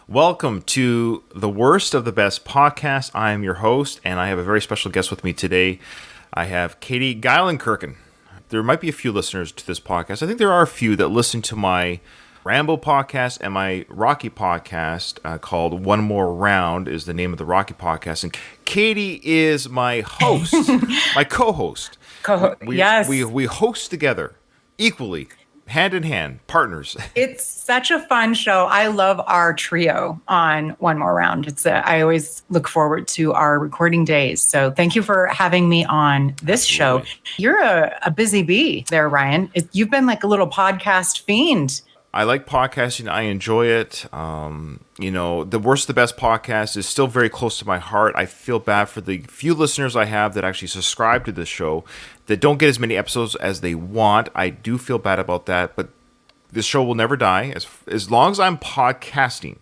Welcome to the Worst of the Best podcast. I am your host, and I have a very special guest with me today. I have Katie Geilenkirchen. There might be a few listeners to this podcast. I think there are a few that listen to my Rambo podcast and my Rocky podcast called One More Round is the name of the Rocky podcast. And Katie is my host, my co-host. Yes. We host together equally. Hand in hand, partners. It's such a fun show. I love our trio on One More Round. I always look forward to our recording days. So thank you for having me on this show. You're a busy bee there, Ryan. You've been like a little podcast fiend. I like podcasting. I enjoy it. The Worst of the Best podcast is still very close to my heart. I feel bad for the few listeners I have that actually subscribe to this show that don't get as many episodes as they want. I do feel bad about that, but this show will never die. As long as I'm podcasting,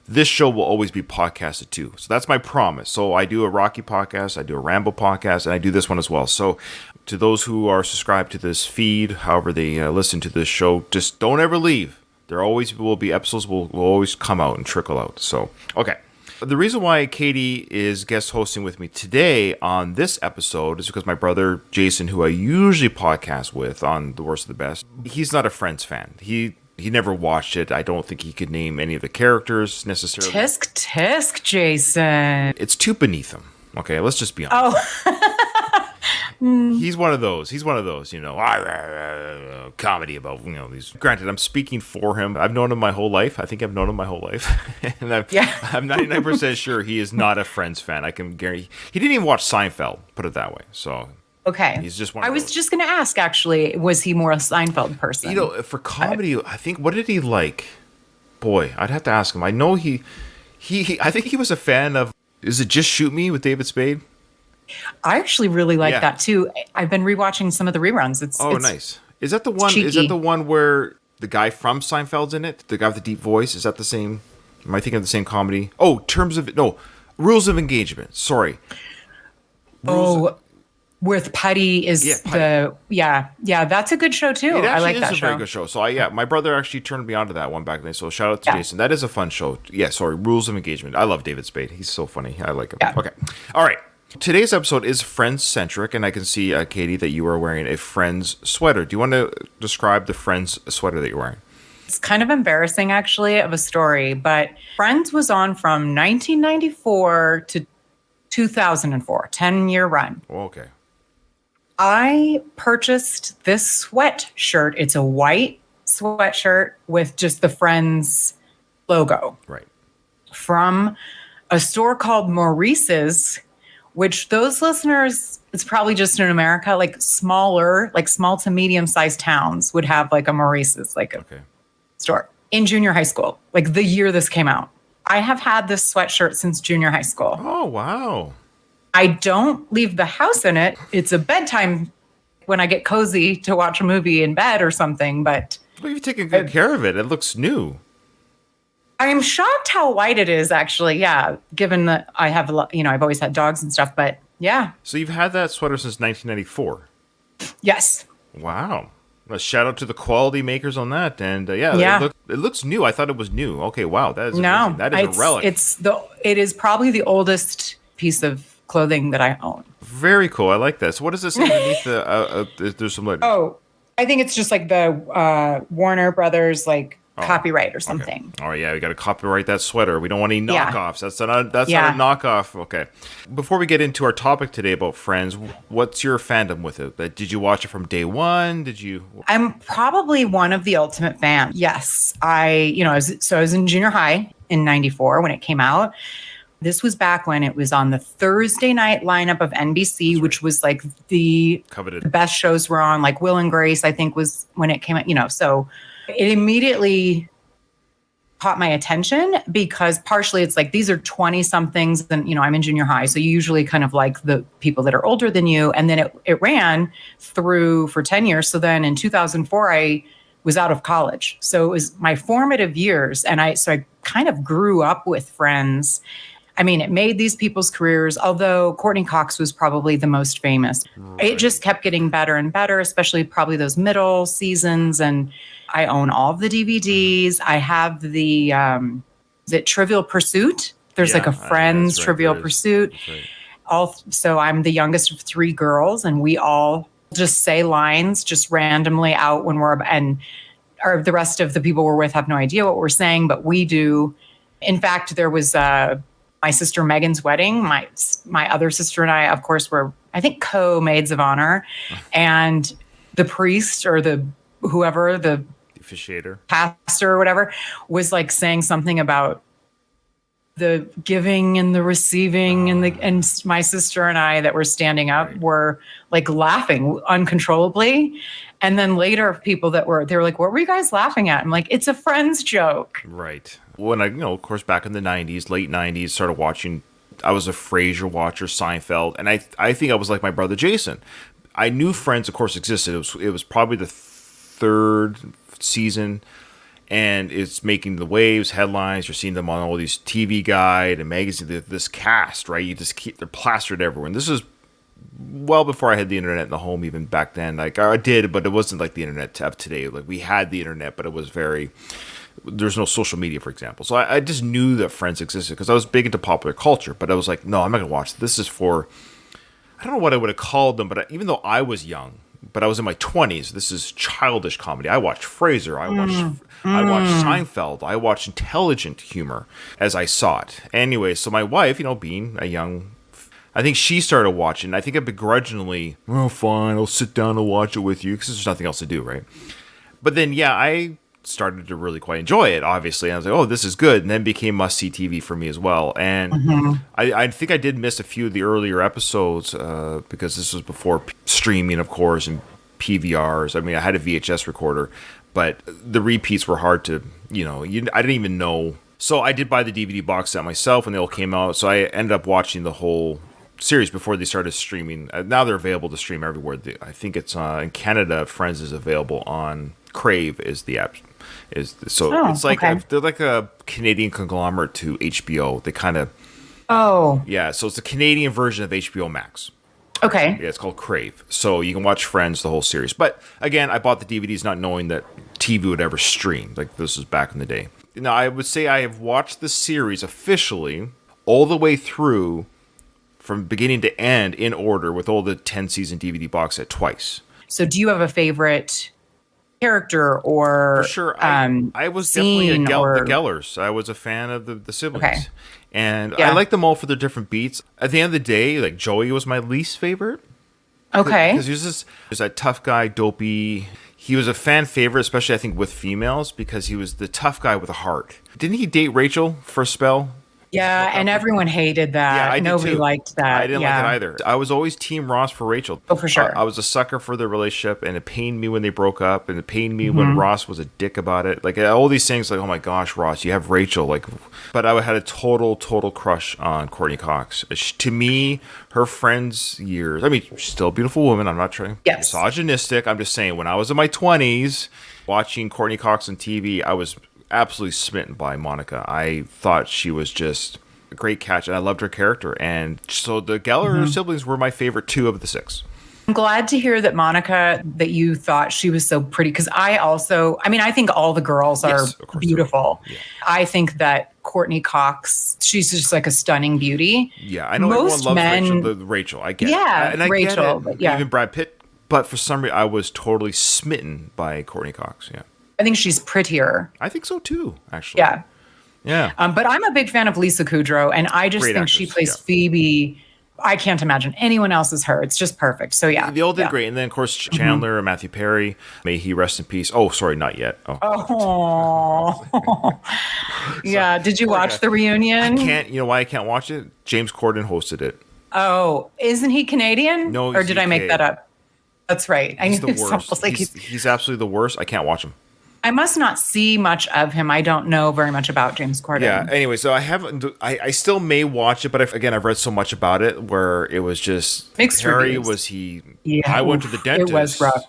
this show will always be podcasted too. So that's my promise. So I do a Rocky podcast, I do a Rambo podcast, and I do this one as well. So to those who are subscribed to this feed, however they listen to this show, just don't ever leave. There always will be episodes will always come out and trickle out. So, okay. The reason why Katie is guest hosting with me today on this episode is because my brother Jason, who I usually podcast with on The Worst of the Best, he's not a Friends fan. He never watched it. I don't think he could name any of the characters necessarily. Tisk, Jason. It's too beneath him. Okay, let's just be honest. Oh. He's one of those, comedy about, these. Granted, I'm speaking for him. I've known him my whole life. I think I've known him my whole life. And I'm 99% sure he is not a Friends fan. I can guarantee. He didn't even watch Seinfeld, put it that way. So, okay. He's just one of I was those. just going to ask, actually, was he more a Seinfeld person? For comedy, I think, what did he like? Boy, I'd have to ask him. I know I think he was a fan of, is it Just Shoot Me with David Spade? I actually really like that too. I've been rewatching some of the reruns. It's nice. Is that the one? Cheeky. Is that the one where the guy from Seinfeld's in it? The guy with the deep voice. Is that the same? Am I thinking of the same comedy? Oh, Rules of Engagement. Sorry. With Putty is Putty. That's a good show too. It actually I like that is a show. very good show. So my brother actually turned me on to that one back then. So shout out to Jason. That is a fun show. Yeah, sorry. Rules of Engagement. I love David Spade. He's so funny. I like him. Yeah. Okay. All right. Today's episode is Friends-centric, and I can see, Katie, that you are wearing a Friends sweater. Do you want to describe the Friends sweater that you're wearing? It's kind of embarrassing, actually, of a story, but Friends was on from 1994 to 2004, 10-year run. Oh, okay. I purchased this sweatshirt. It's a white sweatshirt with just the Friends logo. Right. From a store called Maurice's, which those listeners, it's probably just in America, like small to medium-sized towns would have like a Maurice's, store in junior high school, like the year this came out. I have had this sweatshirt since junior high school. Oh, wow. I don't leave the house in it. It's a bedtime when I get cozy to watch a movie in bed or something, but... Well, you've taken good care of it. It looks new. I am shocked how white it is, actually. Yeah, given that I have a lot, I've always had dogs and stuff, but yeah. So you've had that sweater since 1994. Yes. Wow. A shout out to the quality makers on that. And it looks new. I thought it was new. Okay, wow. That is amazing. That is a relic. It is probably the oldest piece of clothing that I own. Very cool. I like that. So what does this say underneath there's some like... Oh, I think it's just like the Warner Brothers copyright or something. Okay. All right, we got to copyright that sweater. We don't want any knockoffs. That's not a knockoff. Okay. Before we get into our topic today about Friends, what's your fandom with it? Did you watch it from day one? I'm probably one of the ultimate fans. Yes. I was in junior high in 94 when it came out. This was back when it was on the Thursday night lineup of NBC, which was like the coveted. The best shows were on, like Will and Grace, I think was when it came out, so it immediately caught my attention because partially it's like these are 20 somethings and I'm in junior high, so you usually kind of like the people that are older than you, and then it ran through for 10 years. So then in 2004 I was out of college, so it was my formative years, and I kind of grew up with Friends. I mean, it made these people's careers, although Courtney Cox was probably the most famous. Right. It just kept getting better and better, especially probably those middle seasons. And I own all of the DVDs. I have the is it Trivial Pursuit? There's like a Friends that's right, Trivial there is. Pursuit. That's right. So I'm the youngest of three girls, and we all just say lines just randomly out when or the rest of the people we're with have no idea what we're saying, but we do. In fact, there was my sister Megan's wedding. My other sister and I, of course, were, I think, co-maids of honor, and the priest or the officiator, pastor or whatever, was like saying something about the giving and the receiving, and my sister and I that were standing up were like laughing uncontrollably. And then later, people they were like, "What were you guys laughing at?" I'm like, "It's a Friends joke." Right. When of course, back in the '90s, late '90s, started watching. I was a Frasier watcher, Seinfeld, and I think I was like my brother Jason. I knew Friends, of course, existed. It was probably the third season, and it's making the waves, headlines. You're seeing them on all these TV Guide and magazine. This cast, right? They're plastered everywhere. And this is well before I had the internet in the home. Even back then, like I did, but it wasn't like the internet of today. Like we had the internet, but it was there's no social media, for example. So I just knew that Friends existed because I was big into popular culture. But I was like, no, I'm not gonna watch this. This is for, I don't know what I would have called them, but even though I was young, but I was in my 20s, this is childish comedy. I watched Frasier. I watched Seinfeld. I watched intelligent humor as I saw it. Anyway, so my wife, being a young, I think she started watching. I think I begrudgingly, fine, I'll sit down and watch it with you because there's nothing else to do, right? But then, I started to really quite enjoy it, obviously. And I was like, oh, this is good. And then became must-see TV for me as well. And I think I did miss a few of the earlier episodes because this was before streaming, of course, and PVRs. I mean, I had a VHS recorder, but the repeats were hard to, I didn't even know. So I did buy the DVD box set myself when they all came out. So I ended up watching the whole series before they started streaming. Now they're available to stream everywhere. I think it's in Canada, Friends is available on Crave is the app. It's like they're like a Canadian conglomerate to HBO. They kind of so it's a Canadian version of HBO Max. Okay. Yeah, it's called Crave. So you can watch Friends, the whole series. But again, I bought the DVDs not knowing that TV would ever stream. Like this was back in the day. Now I would say I have watched the series officially all the way through from beginning to end in order with all the 10-season DVD box set twice. So do you have a favorite character or for sure? I was definitely the Gellers. I was a fan of the siblings. Okay. And I like them all for their different beats. At the end of the day, like Joey was my least favorite. Okay. Because he was that tough guy, dopey. He was a fan favorite, especially I think with females, because he was the tough guy with a heart. Didn't he date Rachel for a spell? Yeah, and everyone hated that. Yeah, I did Nobody too. liked that. I didn't like it either. I was always Team Ross for Rachel. Oh, for sure. I was a sucker for their relationship, and it pained me when they broke up, and it pained me when Ross was a dick about it. Like all these things, like, oh my gosh, Ross, you have Rachel. Like, but I had a total crush on Courtney Cox. To me, her Friends years. I mean, she's still a beautiful woman. I'm not trying to be misogynistic. I'm just saying, when I was in my 20s, watching Courtney Cox on TV, I was absolutely smitten by Monica. I thought she was just a great catch, and I loved her character. And so the Geller siblings were my favorite two of the six. I'm glad to hear that Monica, that you thought she was so pretty, because I think all the girls are beautiful. Yeah. I think that Courtney Cox, she's just like a stunning beauty. Yeah, I know most everyone loves Rachel. I get it. And I Rachel. Get it. Even Brad Pitt. But for some reason, I was totally smitten by Courtney Cox. Yeah, I think she's prettier. I think so too, actually. Yeah. Yeah. But I'm a big fan of Lisa Kudrow, and I just think actress. She plays Phoebe. I can't imagine anyone else as her. It's just perfect. So yeah. They all did great. And then of course Chandler and Matthew Perry. May he rest in peace. Oh, sorry, not yet. Oh. Yeah. Did you watch the reunion? I can't. You know why I can't watch it? James Corden hosted it. Oh, isn't he Canadian? No, or did I make that up? That's right. He's the worst. He's absolutely the worst. I can't watch him. I must not see much of him. I don't know very much about James Corden. Yeah. Anyway, so I haven't. I still may watch it, but I've read so much about it where it was just mixed Harry. reviews. Was he? Yeah. I went to the dentist. It was rough.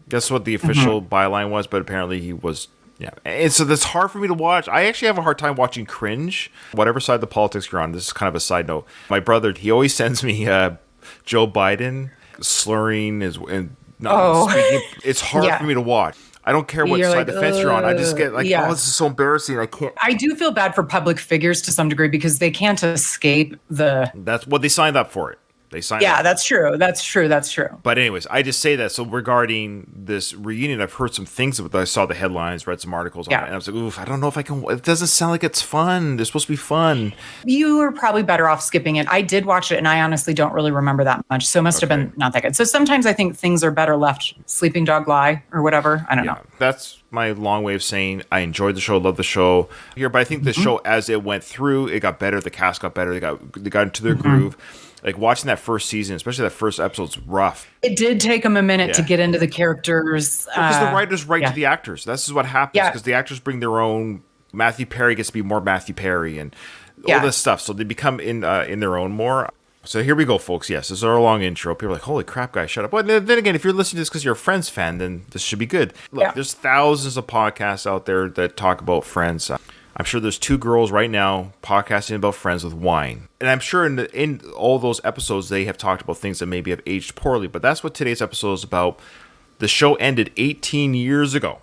That's what the official byline was, but apparently he was. Yeah. And so that's hard for me to watch. I actually have a hard time watching cringe, whatever side of the politics you're on. This is kind of a side note. My brother, he always sends me Joe Biden slurring and not speaking. It's hard for me to watch. I don't care what You're side like, of the fence you're on. I just get like, yeah. oh, this is so embarrassing. I can't. I do feel bad for public figures to some degree because they can't escape the. That's what they signed up for it. They signed Yeah, up. that's true. That's true. That's true. But anyways, I just say that. So regarding this reunion, I've heard some things about. I saw the headlines, read some articles on it, and I was like, oof, I don't know if I can. It doesn't sound like it's fun. They're supposed to be fun. You were probably better off skipping it. I did watch it, and I honestly don't really remember that much. So it must have been not that good. So sometimes I think things are better left sleeping dog lie or whatever. I don't know. That's my long way of saying I enjoyed the show, love the show here. But I think the show, as it went through, it got better. The cast got better. They got into their groove. Like watching that first season, especially that first episode's rough. It did take them a minute to get into the characters. Because the writers write to the actors. This is what happens. Because the actors bring their own. Matthew Perry gets to be more Matthew Perry and all this stuff. So they become in their own more. So here we go, folks. Yes, this is our long intro. People are like, holy crap, guys, shut up. But then again, if you're listening to this because you're a Friends fan, then this should be good. Look, there's thousands of podcasts out there that talk about Friends. I'm sure there's 2 girls right now podcasting about Friends with wine. And I'm sure in all those episodes, they have talked about things that maybe have aged poorly. But that's what today's episode is about. The show ended 18 years ago.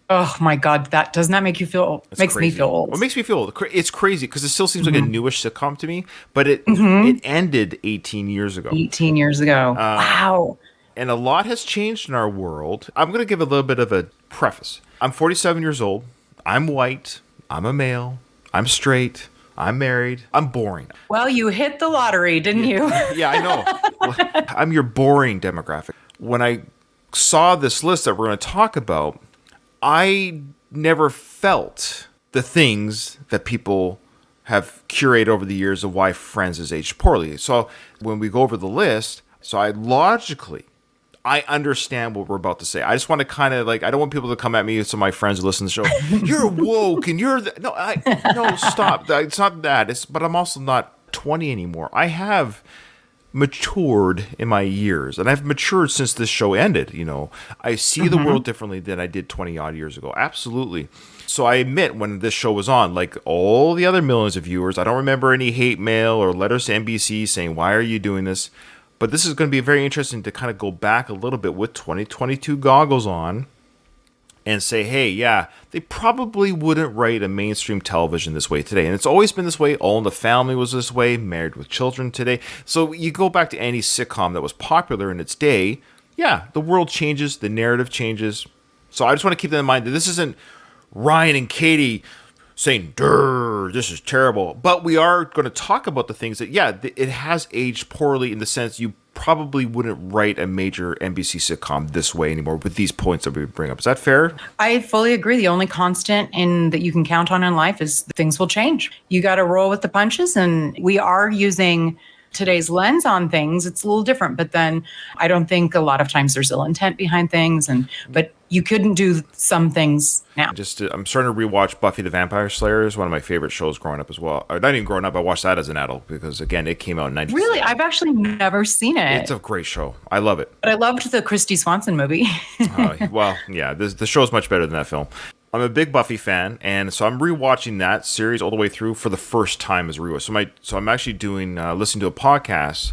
Oh my God, doesn't that make you feel? Makes me feel old. Well, it makes me feel old. It's crazy because it still seems like a newish sitcom to me, but it ended 18 years ago. 18 years ago. Wow. And a lot has changed in our world. I'm going to give a little bit of a preface. I'm 47 years old. I'm white. I'm a male. I'm straight. I'm married. I'm boring. Well, you hit the lottery, didn't you? Yeah, I know. I'm your boring demographic. When I saw this list that we're going to talk about, I never felt the things that people have curated over the years of why Friends has aged poorly. So when we go over the list, I understand what we're about to say. I just want to kind of like, I don't want people to come at me, some of my friends who listen to the show, you're woke and you're, no, stop. It's not that. But I'm also not 20 anymore. I have matured in my years, and I've matured since this show ended. I see the world differently than I did 20 odd years ago. Absolutely. So I admit, when this show was on, like all the other millions of viewers, I don't remember any hate mail or letters to NBC saying, why are you doing this? But this is going to be very interesting to kind of go back a little bit with 2022 goggles on and say, hey, yeah, they probably wouldn't write a mainstream television this way today. And it's always been this way. All in the Family was this way. Married with Children today. So you go back to any sitcom that was popular in its day. Yeah, the world changes. The narrative changes. So I just want to keep that in mind that this isn't Ryan and Katie saying, "Durr, this is terrible." But we are going to talk about the things that, it has aged poorly in the sense you probably wouldn't write a major NBC sitcom this way anymore with these points that we bring up. Is that fair? I fully agree. The only constant that you can count on in life is things will change. You got to roll with the punches, and we are using today's lens on things. It's a little different, but then I don't think a lot of times there's ill intent behind things, but you couldn't do some things now. I'm starting to rewatch Buffy the Vampire Slayer. Is one of my favorite shows growing up as well. Or not even growing up, I watched that as an adult because, again, it came out in 1996. Really? I've actually never seen it. It's a great show. I love it. But I loved the Christy Swanson movie. The show is much better than that film. I'm a big Buffy fan, and so I'm rewatching that series all the way through for the first time as a rewatch. So I'm actually listening to a podcast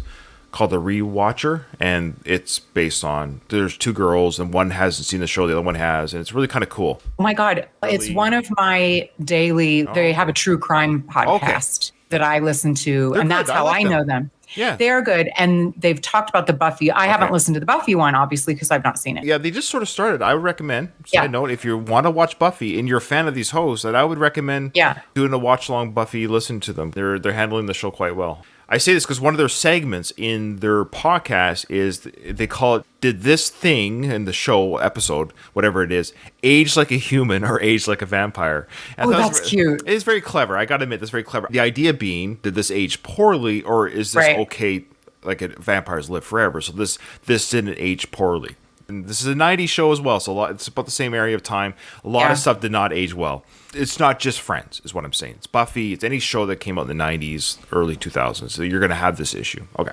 called The Rewatcher, and it's based on, there's 2 girls, and one hasn't seen the show, the other one has, and it's really kind of cool. Oh my God. It's one of my daily, they have a true crime podcast that I listen to, and that's how I know them. Yeah. They are good. And they've talked about the Buffy. I haven't listened to the Buffy one, obviously, because I've not seen it. Yeah, they just sort of started. I would recommend, side note, if you want to watch Buffy and you're a fan of these hosts, that I would recommend doing a watch-along Buffy, listen to them. They're handling the show quite well. I say this because one of their segments in their podcast is, they call it, did this thing in the show episode, whatever it is, age like a human or age like a vampire? And that's cute. It is very clever. I got to admit, that's very clever. The idea being, did this age poorly, or is this okay, like vampires live forever? So this didn't age poorly. And this is a 90s show as well, so it's about the same area of time. A lot of stuff did not age well. It's not just Friends, is what I'm saying. It's Buffy. It's any show that came out in the 90s, early 2000s. So you're going to have this issue. Okay.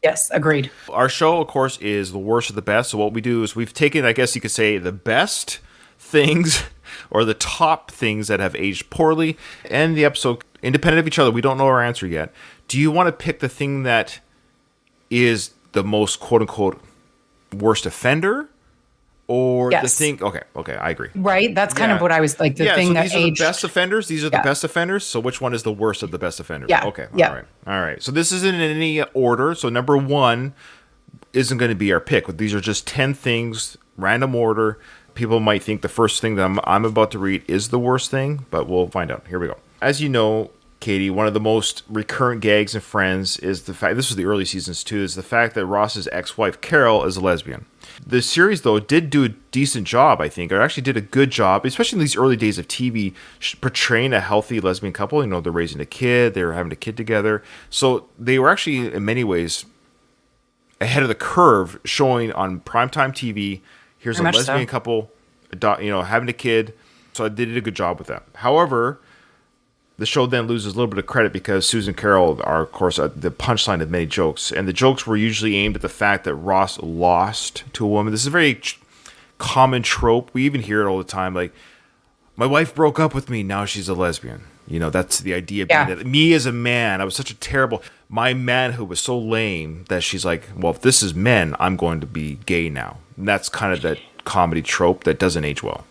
Yes, agreed. Our show, of course, is the worst of the best. So what we do is we've taken, I guess you could say, the best things or the top things that have aged poorly, and the episode, independent of each other. We don't know our answer yet. Do you want to pick the thing that is the most, quote-unquote, worst offender, or the Yes. thing. Okay, I agree. Right? That's kind of Yeah. what I was like, the Yeah, thing so that these are the aged. best offenders. These are the Yeah. best offenders. So which one is the worst of the best offenders? Yeah. Okay, all Yeah. right. All right. So this isn't in any order. So number 1 isn't going to be our pick. These are just 10 things, random order. People might think the first thing that I'm about to read is the worst thing, but we'll find out. Here we go. As you know, Katie, one of the most recurrent gags in Friends is the fact, this was the early seasons too, is the fact that Ross's ex-wife, Carol, is a lesbian. The series, though, did do a decent job, I think, or actually did a good job, especially in these early days of TV, portraying a healthy lesbian couple. You know, they're raising a kid, they're having a kid together. So they were actually, in many ways, ahead of the curve, showing on primetime TV, here's Very a much lesbian so. couple, having a kid. So they did a good job with that. However, the show then loses a little bit of credit because Susan and Carol are, of course, the punchline of many jokes. And the jokes were usually aimed at the fact that Ross lost to a woman. This is a very common trope. We even hear it all the time. Like, my wife broke up with me, now she's a lesbian. You know, that's the idea being Yeah. that me as a man, I was such a terrible, my manhood was so lame that she's like, well, if this is men, I'm going to be gay now. And that's kind of that comedy trope that doesn't age well.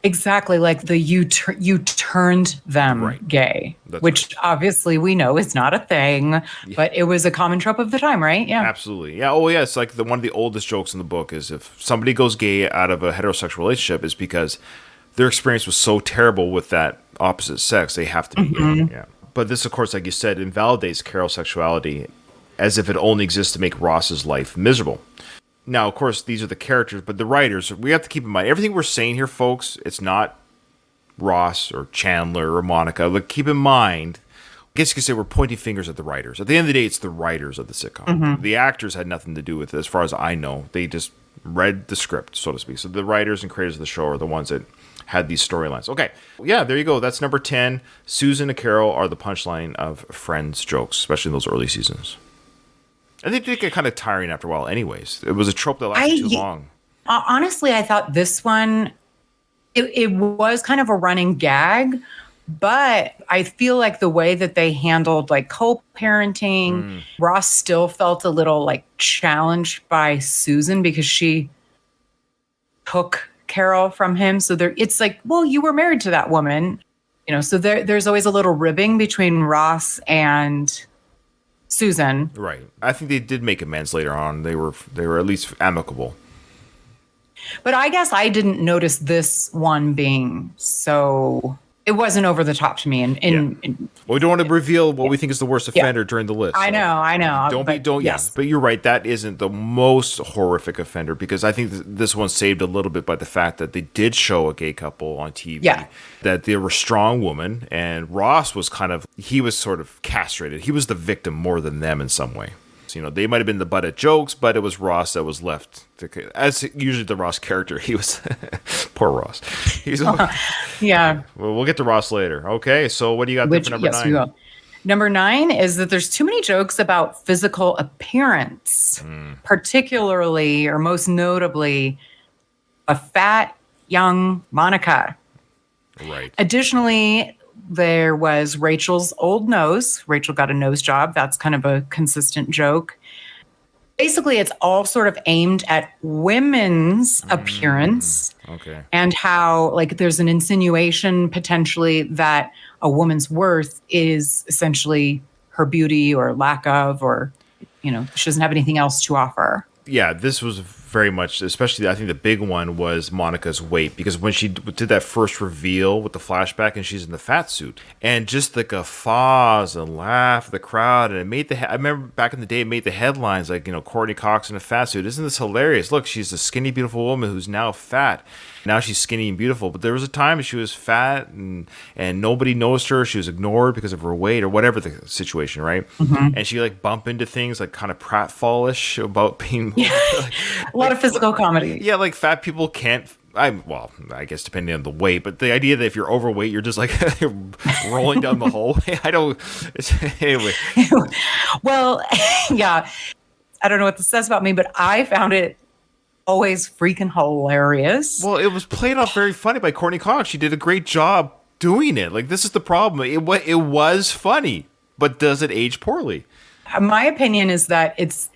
Exactly, like the you turned them Right. gay, That's which obviously we know is not a thing, but it was a common trope of the time, right? Yeah. Absolutely. Yeah. Oh, yeah. It's like one of the oldest jokes in the book is if somebody goes gay out of a heterosexual relationship is because their experience was so terrible with that opposite sex, they have to be gay. Yeah. But this, of course, like you said, invalidates Carol's sexuality as if it only exists to make Ross's life miserable. Now, of course, these are the characters, but the writers, we have to keep in mind, everything we're saying here, folks, it's not Ross or Chandler or Monica. Look, keep in mind, I guess you could say we're pointing fingers at the writers. At the end of the day, it's the writers of the sitcom. The actors had nothing to do with it, as far as I know. They just read the script, so to speak. So the writers and creators of the show are the ones that had these storylines. Okay, yeah, there you go. That's number 10. Susan and Carol are the punchline of Friends jokes, especially in those early seasons. And they did get kind of tiring after a while anyways. It was a trope that lasted too long. Honestly, I thought this one, it was kind of a running gag, but I feel like the way that they handled like co-parenting, Ross still felt a little like challenged by Susan because she took Carol from him. So it's like, well, you were married to that woman, so there's always a little ribbing between Ross and Susan. Right. I think they did make amends later on. They were at least amicable. But I guess I didn't notice this one being so. It wasn't over the top to me. Well, we don't want to reveal what we think is the worst offender during the list. I know. Yes. But you're right. That isn't the most horrific offender because I think this one's saved a little bit by the fact that they did show a gay couple on TV. Yeah. That they were strong women, and Ross was he was sort of castrated. He was the victim more than them in some way. So, they might have been the butt of jokes, but it was Ross that was left. As usually the Ross character, he was poor Ross. Yeah. Well, we'll get to Ross later. Okay, so what do you got there for number 9? We will. Number 9 is that there's too many jokes about physical appearance, particularly or most notably a fat young Monica. Right. Additionally, there was Rachel's old nose. Rachel got a nose job. That's kind of a consistent joke. Basically, it's all sort of aimed at women's appearance. Okay. And how, like, there's an insinuation potentially that a woman's worth is essentially her beauty or lack of, or, she doesn't have anything else to offer. Yeah, this was very much, especially I think the big one was Monica's weight, because when she did that first reveal with the flashback and she's in the fat suit and just the guffaws and laugh of the crowd, and it made I remember back in the day it made the headlines like, Courtney Cox in a fat suit. Isn't this hilarious? Look, she's a skinny, beautiful woman who's now fat. Now she's skinny and beautiful, but there was a time she was fat and nobody noticed her. She was ignored because of her weight or whatever the situation, right? And she bumped into things like kind of pratfallish about being A lot of physical comedy. Yeah, like fat people can't. I guess depending on the weight, but the idea that if you're overweight, you're just like rolling down the hallway. Anyway. Well, yeah, I don't know what this says about me, but I found it always freaking hilarious. Well, it was played off very funny by Courtney Cox. She did a great job doing it. Like, this is the problem. It was funny, but does it age poorly? My opinion is that it's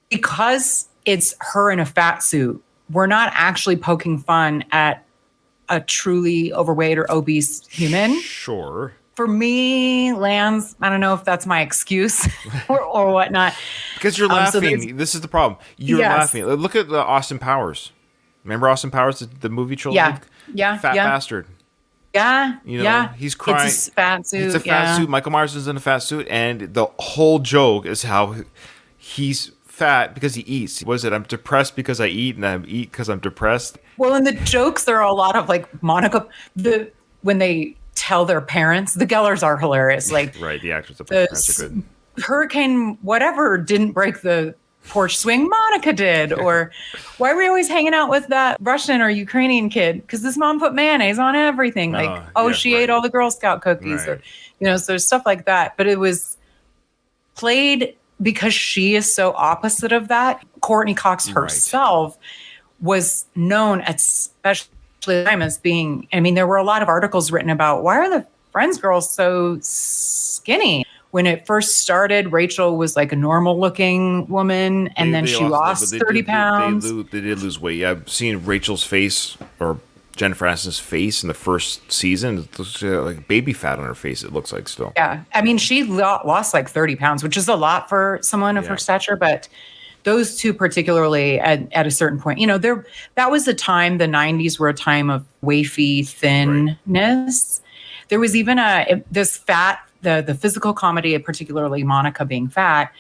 because it's her in a fat suit. we're not actually poking fun at a truly overweight or obese human. Sure. For me, Lance, I don't know if that's my excuse or whatnot. Because you're laughing. This is the problem. You're laughing. Look at Austin Powers. Remember Austin Powers, the movie trilogy? Yeah. Fat bastard. Yeah. You know, he's crying. It's a fat suit. It's a fat suit. Michael Myers is in a fat suit. And the whole joke is how he's fat because he eats. What is it? I'm depressed because I eat, and I eat because I'm depressed. Well, in the jokes, there are a lot of like Monica, when they tell their parents, the Gellers are hilarious. Like, right, the actors, the parents are good. Hurricane whatever didn't break the porch swing, Monica did. Or why are we always hanging out with that Russian or Ukrainian kid? Because this mom put mayonnaise on everything. Like, she ate all the Girl Scout cookies. Right. Or, so there's stuff like that. But it was played because she is so opposite of that. Courtney Cox herself was known, especially at the time, as being, I mean, there were a lot of articles written about why are the Friends girls so skinny? When it first started, Rachel was like a normal looking woman, and then she lost 30 pounds. They did lose weight. Yeah, I've seen Rachel's face or Jennifer Aniston's face in the first season. It looks like baby fat on her face, it looks like still. Yeah. I mean, she lost like 30 pounds, which is a lot for someone of her stature, but those two particularly at a certain point, that was the time, the 90s were a time of wafy thinness. Right. There was even this fat, the physical comedy, particularly Monica being fat.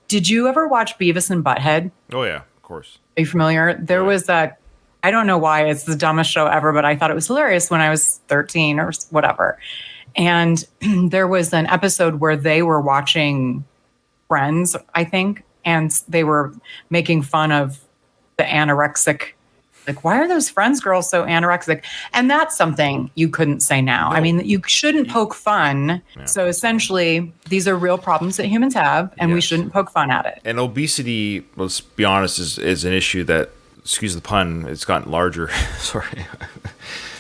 Did you ever watch Beavis and Butthead? Oh, yeah, of course. Are you familiar? There was I don't know why it's the dumbest show ever, but I thought it was hilarious when I was 13 or whatever. And there was an episode where they were watching Friends, I think, and they were making fun of the anorexic. Like, why are those Friends girls so anorexic? And that's something you couldn't say now. No. I mean, you shouldn't poke fun. Yeah. So essentially, these are real problems that humans have, and we shouldn't poke fun at it. And obesity, let's be honest, is an issue that, excuse the pun, it's gotten larger. Sorry.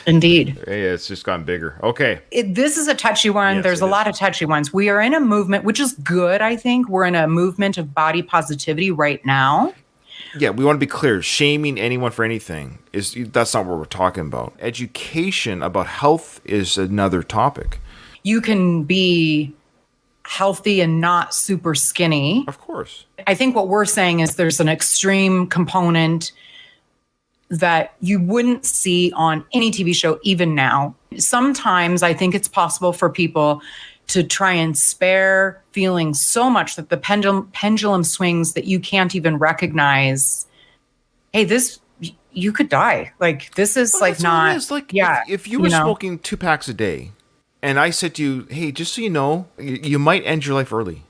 Indeed. Yeah, it's just gotten bigger. Okay. This is a touchy one. Yes, there's a lot of touchy ones. We are in a movement, which is good, I think. We're in a movement of body positivity right now. Yeah, we want to be clear. Shaming anyone for anything, that's not what we're talking about. Education about health is another topic. You can be healthy and not super skinny. Of course. I think what we're saying is there's an extreme component that you wouldn't see on any TV show, even now. Sometimes I think it's possible for people to try and spare feeling so much that the pendulum swings that you can't even recognize, hey, you could die. Like, this is not. It is. Like, if you were smoking 2 packs a day and I said to you, hey, just so you know, you might end your life early.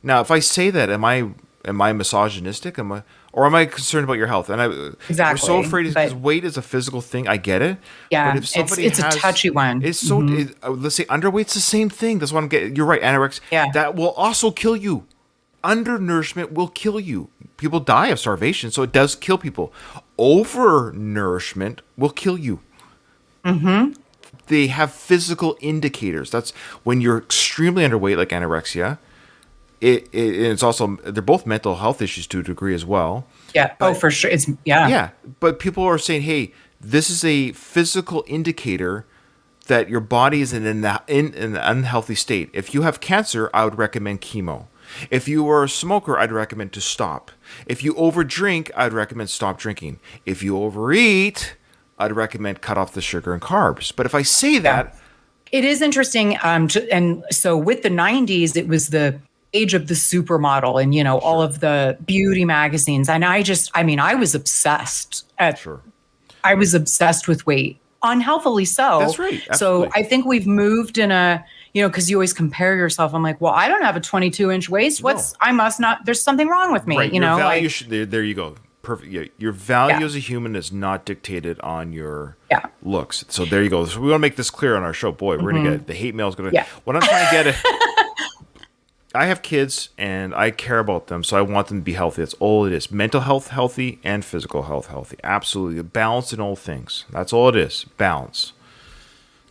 Now, if I say that, am I misogynistic? Or am I concerned about your health? And exactly. We're so afraid because weight is a physical thing. I get it. Yeah, but if somebody it's a touchy one. It's so. Let's say underweight's the same thing. That's what I'm getting. You're right, anorexia. Yeah. That will also kill you. Undernourishment will kill you. People die of starvation, so it does kill people. Overnourishment will kill you. Mm-hmm. They have physical indicators. That's when you're extremely underweight, like anorexia. It's also, they're both mental health issues to a degree as well. Yeah. But, for sure. Yeah. But people are saying, hey, this is a physical indicator that your body is in an unhealthy state. If you have cancer, I would recommend chemo. If you are a smoker, I'd recommend to stop. If you overdrink, I'd recommend stop drinking. If you overeat, I'd recommend cut off the sugar and carbs. But if I say that... It is interesting. And so with the 90s, it was the age of the supermodel and, all of the beauty magazines. And I was obsessed. I was obsessed with weight, unhealthily so. That's right. Absolutely. So I think we've moved in a, because you always compare yourself. I'm like, well, I don't have a 22-inch waist. I must not, there's something wrong with me. Right. Your value there you go. Perfect. Yeah. Your value as a human is not dictated on your looks. So there you go. So we want to make this clear on our show. Boy, we're going to get the hate mail is going to. Yeah. What I'm trying to get at. I have kids and I care about them, so I want them to be healthy. That's all it is. Mental health healthy and physical health healthy. Absolutely. Balance in all things. That's all it is. Balance.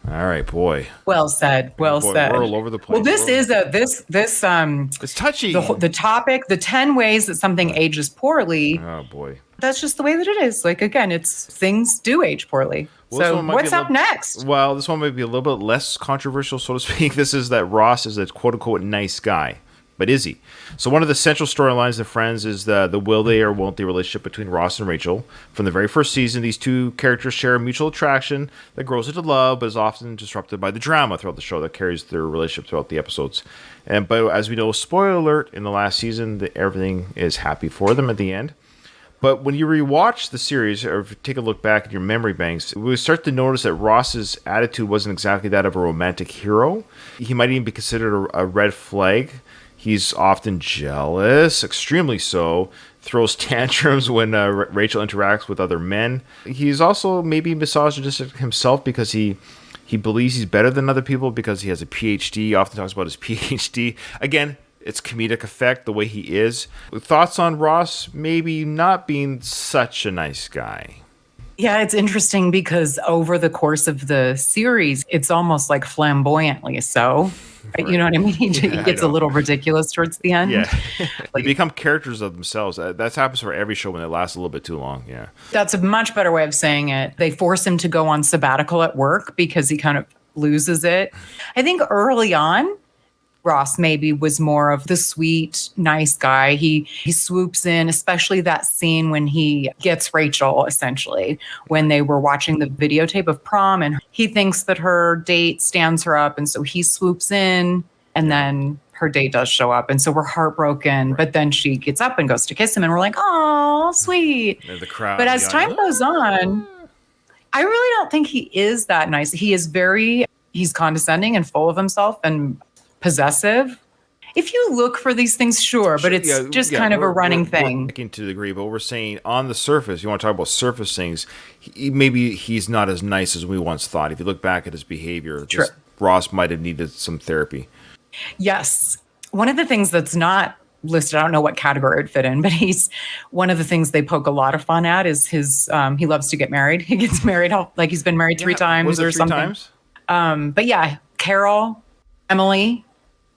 All right, boy. Well said. Well said. We're all over the place. Well, this is it's touchy. The topic, the 10 ways that something ages poorly. Oh boy. that's just the way that it is. Like, again, it's things do age poorly. Well, this So one might be what's a up little- next? Well, this one might be a little bit less controversial, so to speak. This is that Ross is a quote unquote nice guy. But is he? So one of the central storylines of Friends is the will they or won't they relationship between Ross and Rachel. From the very first season, these two characters share a mutual attraction that grows into love, but is often disrupted by the drama throughout the show that carries their relationship throughout the episodes. But as we know, spoiler alert, in the last season, everything is happy for them at the end. But when you rewatch the series, or if you take a look back at your memory banks, we start to notice that Ross's attitude wasn't exactly that of a romantic hero. He might even be considered a red flag. He's often jealous, extremely so, throws tantrums when Rachel interacts with other men. He's also maybe misogynistic himself because he believes he's better than other people because he has a PhD. He often talks about his PhD. Again, it's comedic effect, the way he is. Thoughts on Ross maybe not being such a nice guy? Yeah, it's interesting because over the course of the series, it's almost like flamboyantly so. Right. You know what I mean? He gets a little ridiculous towards the end. Yeah. They become characters of themselves. That happens for every show when it lasts a little bit too long. Yeah. That's a much better way of saying it. They force him to go on sabbatical at work because he kind of loses it. I think early on, Ross maybe was more of the sweet, nice guy. He swoops in, especially that scene when he gets Rachel, essentially, when they were watching the videotape of prom, and he thinks that her date stands her up, and so he swoops in, and then her date does show up, and so we're heartbroken. Right. But then she gets up and goes to kiss him, and we're like, "Oh, sweet." And the crowd. But as time goes on, I really don't think he is that nice. He's condescending and full of himself and possessive. If you look for these things, sure, but it's kind of a running thing. We're to the degree, but we're saying on the surface, you want to talk about surface things, maybe he's not as nice as we once thought. If you look back at his behavior, Ross might have needed some therapy. Yes. One of the things that's not listed, I don't know what category it would fit in, but he's one of the things they poke a lot of fun at is his, he loves to get married. He gets married, like he's been married 3 times was it or 3 something. Times? But yeah, Carol, Emily,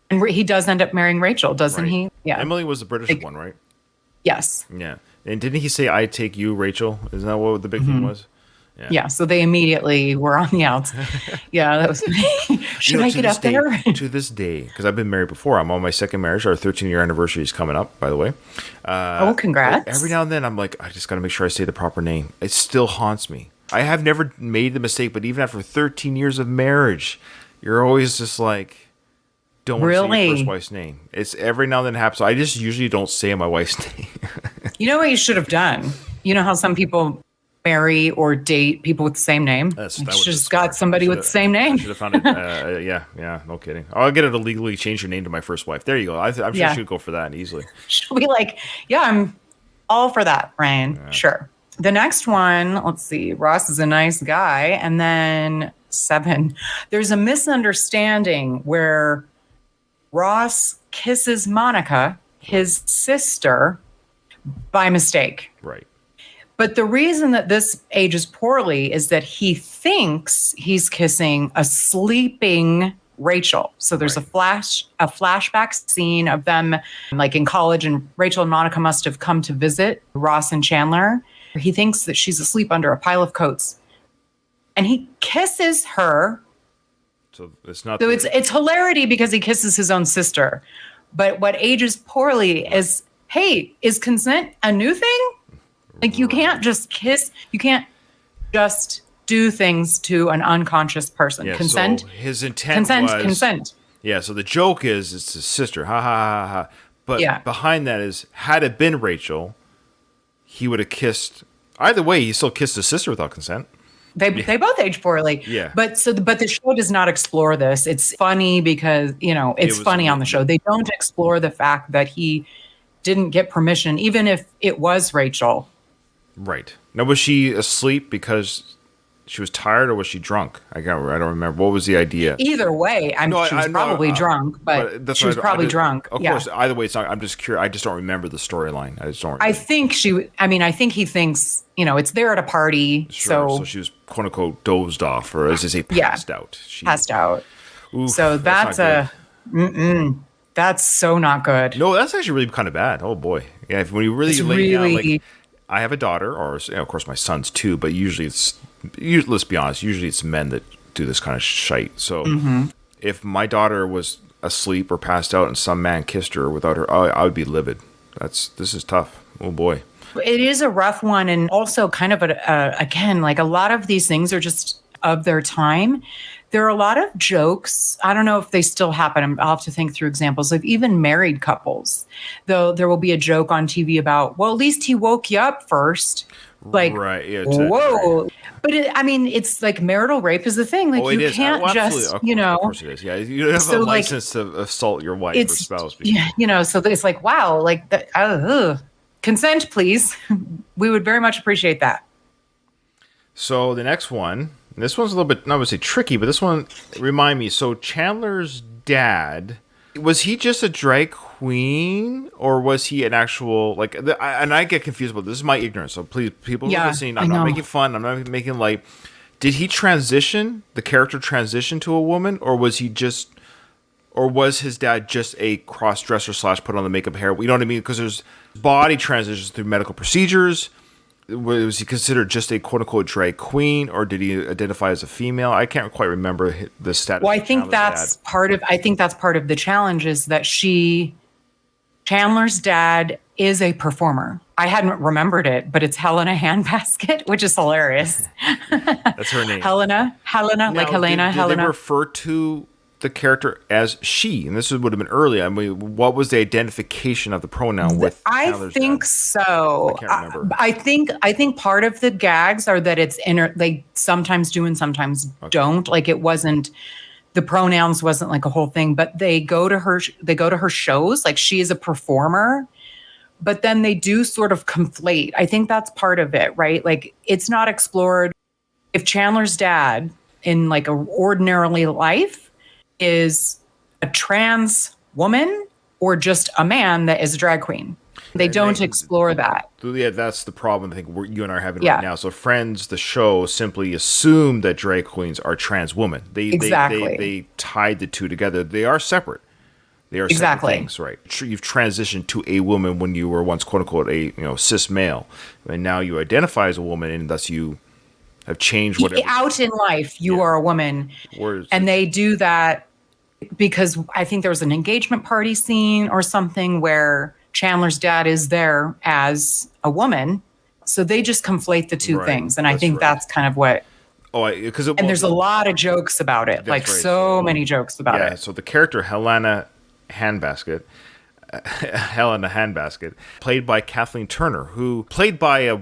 and he does end up marrying Rachel, doesn't he? Yeah. Emily was the British one, right? Yes. Yeah. And didn't he say, "I take you, Rachel"? Isn't that what the big thing was? Yeah. So they immediately were on the outs. Yeah. That was, should I get up there? To this day, because I've been married before. I'm on my second marriage. Our 13-year anniversary is coming up, by the way. Congrats. Every now and then I'm like, I just got to make sure I say the proper name. It still haunts me. I have never made the mistake, but even after 13 years of marriage, you're always just like, don't want to say your first wife's name. It's every now and then it happens. So I just usually don't say my wife's name. You know what you should have done? You know how some people marry or date people with the same name? You should have just got somebody with the same name. I should have found it. Yeah, no kidding. I'll get her to legally change her name to my first wife. There you go. I'm sure she would go for that easily. She'll be like, yeah, I'm all for that, Ryan. Yeah. Sure. The next one, let's see. Ross is a nice guy. And then 7, there's a misunderstanding where Ross kisses Monica, his sister, by mistake. Right. But the reason that this ages poorly is that he thinks he's kissing a sleeping Rachel. So there's a flashback scene of them like in college, and Rachel and Monica must have come to visit Ross and Chandler. He thinks that she's asleep under a pile of coats, and he kisses her. So it's not. So it's hilarity because he kisses his own sister. But what ages poorly is, hey, is consent a new thing? Like you can't just kiss. You can't just do things to an unconscious person. Yeah, consent. So his intent was consent. Yeah. So the joke is it's his sister. Ha ha ha ha. But behind that is, had it been Rachel, he would have kissed. Either way, he still kissed his sister without consent. They both age poorly. Yeah. But the show does not explore this. It's funny because, it's funny on the show. They don't explore the fact that he didn't get permission, even if it was Rachel. Right. Now, was she asleep because she was tired, or was she drunk? I don't remember. What was the idea? Either way, she was probably drunk, but she was probably drunk. Of course, either way, it's not. I'm just curious. I just don't remember the storyline. I just don't. I think I think he thinks it's there at a party. Sure. So she was quote unquote dozed off, or as they say, passed out. Passed out. Oof, so that's that's so not good. No, that's actually really kind of bad. Oh boy, yeah. When you really lay down, like I have a daughter, or of course my sons too, but let's be honest, usually it's men that do this kind of shite. So if my daughter was asleep or passed out and some man kissed her without her, I would be livid. This is tough. Oh boy. It is a rough one. And also kind of, again, like a lot of these things are just of their time. There are a lot of jokes. I don't know if they still happen. I'll have to think through examples of even married couples. Though there will be a joke on TV about, well, at least he woke you up first. Like, right, yeah, whoa. Right. But it's like marital rape is the thing. Like you can't just, Of course it is. Yeah, you don't have a license to assault your wife or spouse. Yeah, so it's like, wow, like consent, please. We would very much appreciate that. So the next one, this one's a little bit, not to say tricky, but this one remind me. So Chandler's dad, was he just a drag queen, or was he an actual and I get confused about this. This is my ignorance. So please, people who are listening, I'm not making fun. I'm not making light. Did he the character transition to a woman, or was his dad just a cross dresser / put on the makeup hair? You know what I mean? Because there's body transitions through medical procedures. Was he considered just a quote unquote drag queen, or did he identify as a female? I can't quite remember the status. Well, I think that's part of the challenge is that Chandler's dad is a performer. I hadn't remembered it, but it's Helena Handbasket, which is hilarious. That's her name. Helena, now, like Helena. Did Helena. they refer to the character as she? And this would have been early. I mean, what was the identification of the pronoun with Chandler's think dad? So. I can't remember. I think part of the gags are that it's they sometimes do and sometimes don't. Like it wasn't. The pronouns wasn't like a whole thing, but they go to her shows. Like she is a performer, but then they do sort of conflate. I think that's part of it, right? Like it's not explored. If Chandler's dad in like a ordinarily life is a trans woman or just a man that is a drag queen. They don't explore that. Yeah, that's the problem I think you and I are having right now. So Friends, the show, simply assumed that drag queens are trans women. They tied the two together. They are separate. They are separate things, right? You've transitioned to a woman when you were once, quote unquote, a cis male, and now you identify as a woman, and thus you have changed whatever. Out in life, you are a woman, and they do that because I think there was an engagement party scene or something where Chandler's dad is there as a woman, so they just conflate the two things, and I think that's kind of what. And there's a lot of jokes about it, like many jokes about it. Yeah, so the character Helena Handbasket, played by Kathleen Turner, who played by a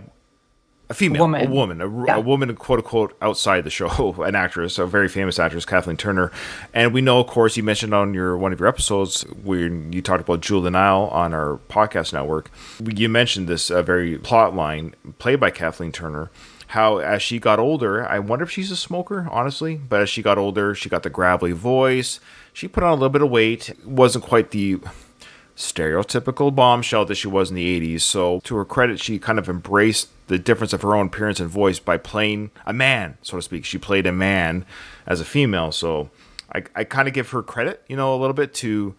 female, a woman, quote unquote, outside the show, an actress, a very famous actress, Kathleen Turner. And we know, of course, you mentioned on one of your episodes when you talked about Jewel and Nile on our podcast network, you mentioned this very plot line played by Kathleen Turner, how as she got older, I wonder if she's a smoker, honestly, but as she got older, she got the gravelly voice, she put on a little bit of weight, wasn't quite the stereotypical bombshell that she was in the 80s. So to her credit, she kind of embraced the difference of her own appearance and voice by playing a man, so to speak. She played a man as a female. So I kind of give her credit, a little bit to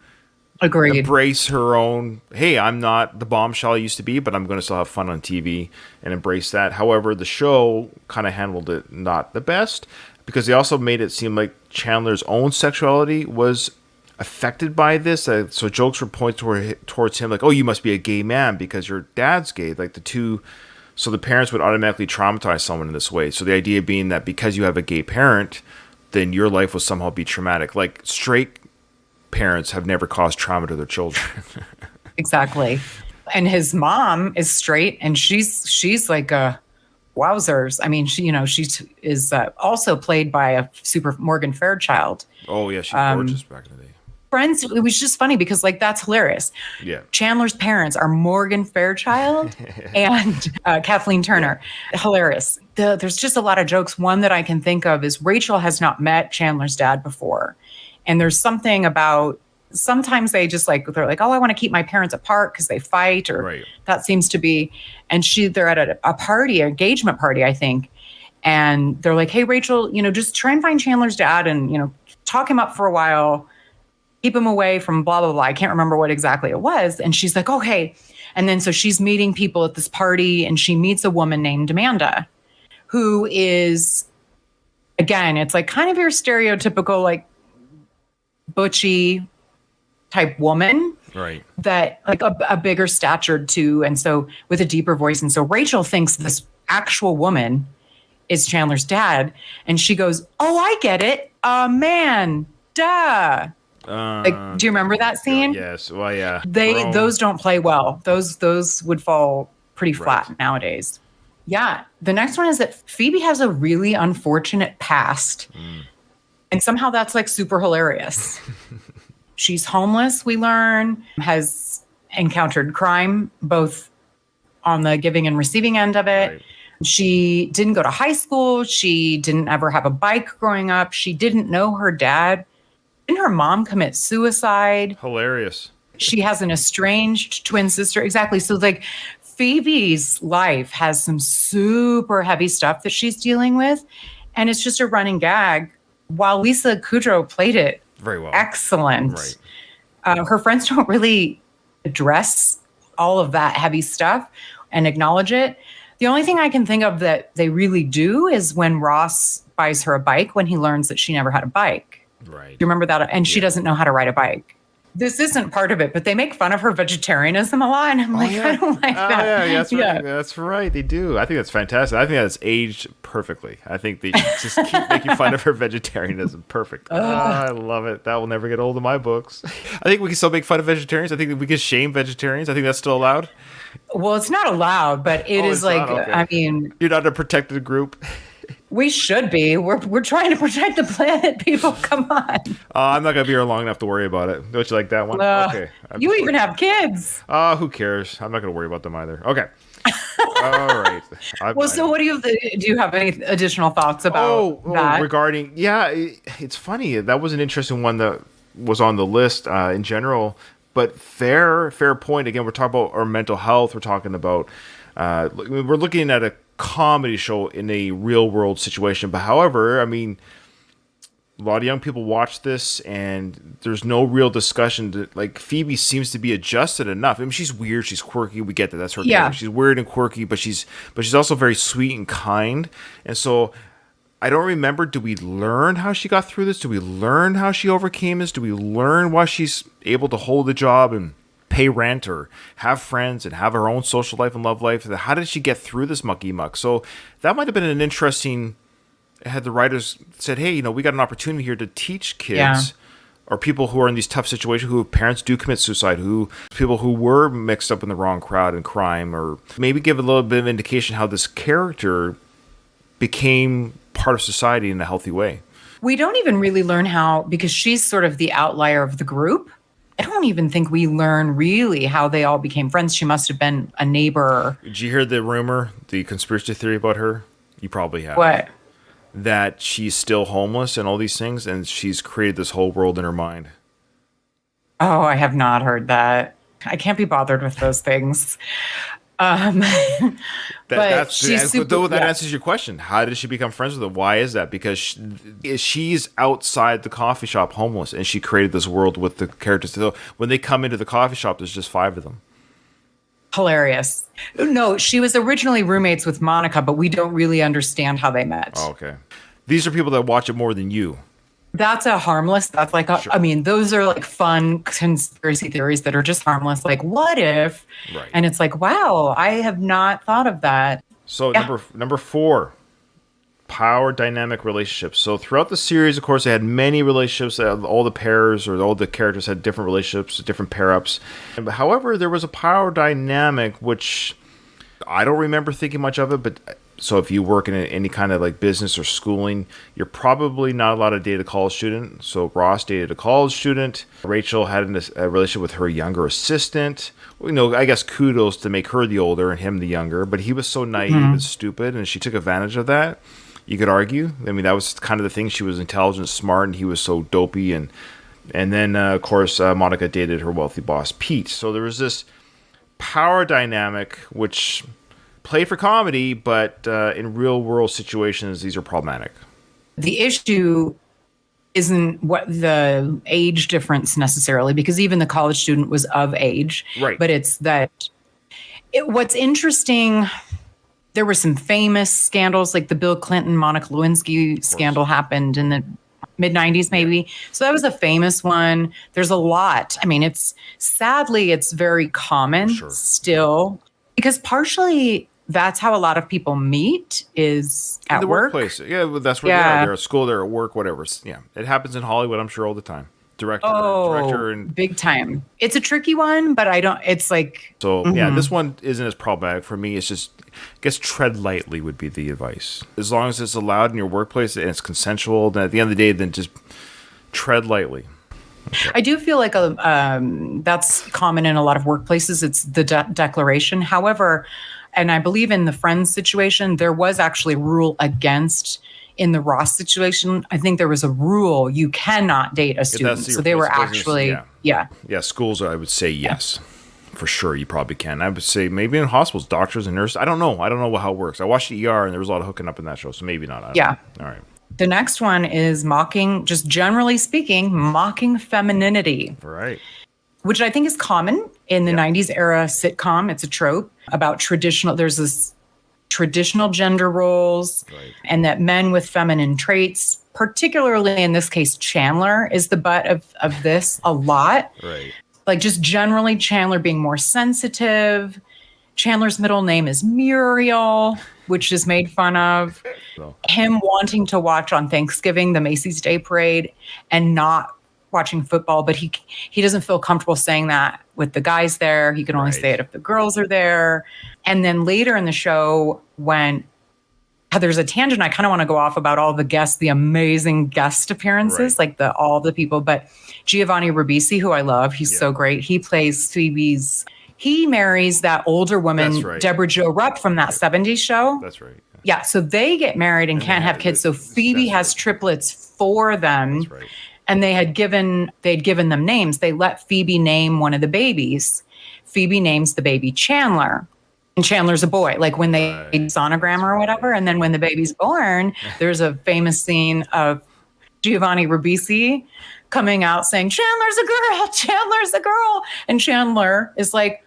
embrace her own, hey, I'm not the bombshell I used to be, but I'm going to still have fun on TV and embrace that. However, the show kind of handled it not the best because they also made it seem like Chandler's own sexuality was affected by this. So jokes were pointed towards him like, oh, you must be a gay man because your dad's gay. Like so the parents would automatically traumatize someone in this way. So the idea being that because you have a gay parent, then your life will somehow be traumatic. Like straight parents have never caused trauma to their children. Exactly. And his mom is straight and she's like a wowzers. I mean, she is also played by a super Morgan Fairchild. Oh yeah. She's gorgeous back in the day. Friends, it was just funny because that's hilarious. Yeah. Chandler's parents are Morgan Fairchild and Kathleen Turner. Yeah. Hilarious. There's just a lot of jokes. One that I can think of is Rachel has not met Chandler's dad before. And there's something about sometimes they're like, oh, I want to keep my parents apart because they fight or that seems to be. And they're at a party, an engagement party, I think. And they're like, hey, Rachel, just try and find Chandler's dad and, talk him up for a while. keep him away from blah, blah, blah. I can't remember what exactly it was. And she's like, okay. And then so she's meeting people at this party and she meets a woman named Amanda, who is, again, it's like kind of your stereotypical, like butchy type woman. Right. That like a bigger statured too. And so with a deeper voice. And so Rachel thinks this actual woman is Chandler's dad. And she goes, oh, I get it. Man, duh. Like, do you remember that scene? Yes. Well, yeah. Those don't play well. Those would fall pretty flat nowadays. Yeah. The next one is that Phoebe has a really unfortunate past. And somehow that's like super hilarious. She's homeless, we learn, has encountered crime, both on the giving and receiving end of it. Right. She didn't go to high school. She didn't ever have a bike growing up. She didn't know her dad. Didn't her mom commit suicide? Hilarious. She has an estranged twin sister. Exactly. So like Phoebe's life has some super heavy stuff that she's dealing with. And it's just a running gag. While Lisa Kudrow played it very well. Excellent. Right. Her friends don't really address all of that heavy stuff and acknowledge it. The only thing I can think of that they really do is when Ross buys her a bike when he learns that she never had a bike. Right. Do you remember that? And she doesn't know how to ride a bike. This isn't part of it, but they make fun of her vegetarianism a lot. And I'm like, I don't like that. Yeah, that's right. They do. I think that's fantastic. I think that's aged perfectly. I think they just keep making fun of her vegetarianism. Perfect. I love it. That will never get old in my books. I think we can still make fun of vegetarians. I think that we can shame vegetarians. I think that's still allowed. Well, it's not allowed, but it is like, okay. I mean. You're not a protected group. We should be. We're trying to protect the planet, people. Come on. I'm not going to be here long enough to worry about it. Don't you like that one? Okay. You even have kids. Who cares? I'm not going to worry about them either. Okay. All right. So what do you have any additional thoughts about that? Regarding, it's funny. That was an interesting one that was on the list in general. But fair point. Again, we're talking about our mental health. We're talking about, we're looking at a comedy show in a real world situation. But however, I mean, a lot of young people watch this and there's no real discussion. Like Phoebe seems to be adjusted enough. I mean, she's weird, she's quirky. We get that. That's her character. She's weird and quirky, but she's also very sweet and kind. And so I don't remember, do we learn how she got through this? Do we learn how she overcame this? Do we learn why she's able to hold a job and pay rent or have friends and have her own social life and love life? How did she get through this mucky muck? So that might have been an interesting, had the writers said, hey, we got an opportunity here to teach kids or people who are in these tough situations, who parents do commit suicide, people who were mixed up in the wrong crowd and crime, or maybe give a little bit of indication how this character became part of society in a healthy way. We don't even really learn how, because she's sort of the outlier of the group. I don't even think we learn really how they all became friends. She must have been a neighbor. Did you hear the rumor, the conspiracy theory about her? You probably have. What? That she's still homeless and all these things, and she's created this whole world in her mind. Oh, I have not heard that. I can't be bothered with those things. That answers your question. How did she become friends with him? Why is that? Because she's outside the coffee shop homeless, and she created this world with the characters. So when they come into the coffee shop, there's just 5 of them. Hilarious. No, she was originally roommates with Monica, but we don't really understand how they met. Oh, okay. These are people that watch it more than you. That's that's like, sure. I mean, those are like fun conspiracy theories that are just harmless. Like, what if? Right. And it's like, wow, I have not thought of that. So number 4, power dynamic relationships. So throughout the series, of course, they had many relationships. All the pairs or all the characters had different relationships, different pair-ups. However, there was a power dynamic, which I don't remember thinking much of it, but so if you work in any kind of like business or schooling, you're probably not allowed to date a college student. So Ross dated a college student. Rachel had a relationship with her younger assistant. I guess kudos to make her the older and him the younger, but he was so naive and stupid, and she took advantage of that. You could argue. I mean, that was kind of the thing. She was intelligent, smart, and he was so dopey. And then, of course, Monica dated her wealthy boss, Pete. So there was this power dynamic, which played for comedy, but in real world situations, these are problematic. The issue isn't what the age difference necessarily, because even the college student was of age. Right. But it's that what's interesting, there were some famous scandals, like the Bill Clinton, Monica Lewinsky scandal happened in the mid 90s, maybe. Yeah. So that was a famous one. There's a lot. I mean, sadly, it's very common still, because partially that's how a lot of people meet, is at the work. Workplace. Yeah, well, that's where they are. They're at school, they're at work, whatever. Yeah, it happens in Hollywood, I'm sure, all the time. Director and big time. It's a tricky one, but it's like, so yeah, this one isn't as problematic for me. It's just, I guess, tread lightly would be the advice. As long as it's allowed in your workplace and it's consensual, then at the end of the day, then just tread lightly. Okay. I do feel like that's common in a lot of workplaces. It's the declaration. However, and I believe in the Friends situation, there was actually a rule against. In the Ross situation, I think there was a rule: you cannot date a student. So they were actually, yeah. Schools, I would say yes, for sure. You probably can. I would say maybe in hospitals, doctors and nurses. I don't know how it works. I watched the ER and there was a lot of hooking up in that show, so maybe not. Yeah. All right. The next one is just generally speaking, mocking femininity. Right. Which I think is common in the 90s era sitcom. It's a trope about there's this traditional gender roles, and that men with feminine traits, particularly in this case, Chandler is the butt of this a lot. Right. Like just generally Chandler being more sensitive. Chandler's middle name is Muriel, which is made fun of. Him wanting to watch on Thanksgiving the Macy's Day Parade and not watching football, but he doesn't feel comfortable saying that with the guys there. He can only say it if the girls are there. And then later in the show, when there's a tangent, I kind of want to go off about all the guests, the amazing guest appearances, like all the people. But Giovanni Ribisi, who I love, he's so great. He plays Phoebe's. He marries that older woman, Deborah Jo Rupp from that 70s show. That's right. Yeah, so they get married and can't have kids. So Phoebe has triplets for them. That's right. And they'd given them names. They let Phoebe name one of the babies. Phoebe names the baby Chandler. And Chandler's a boy, like when they sonogram or whatever. And then when the baby's born, there's a famous scene of Giovanni Ribisi coming out saying, Chandler's a girl, Chandler's a girl. And Chandler is like,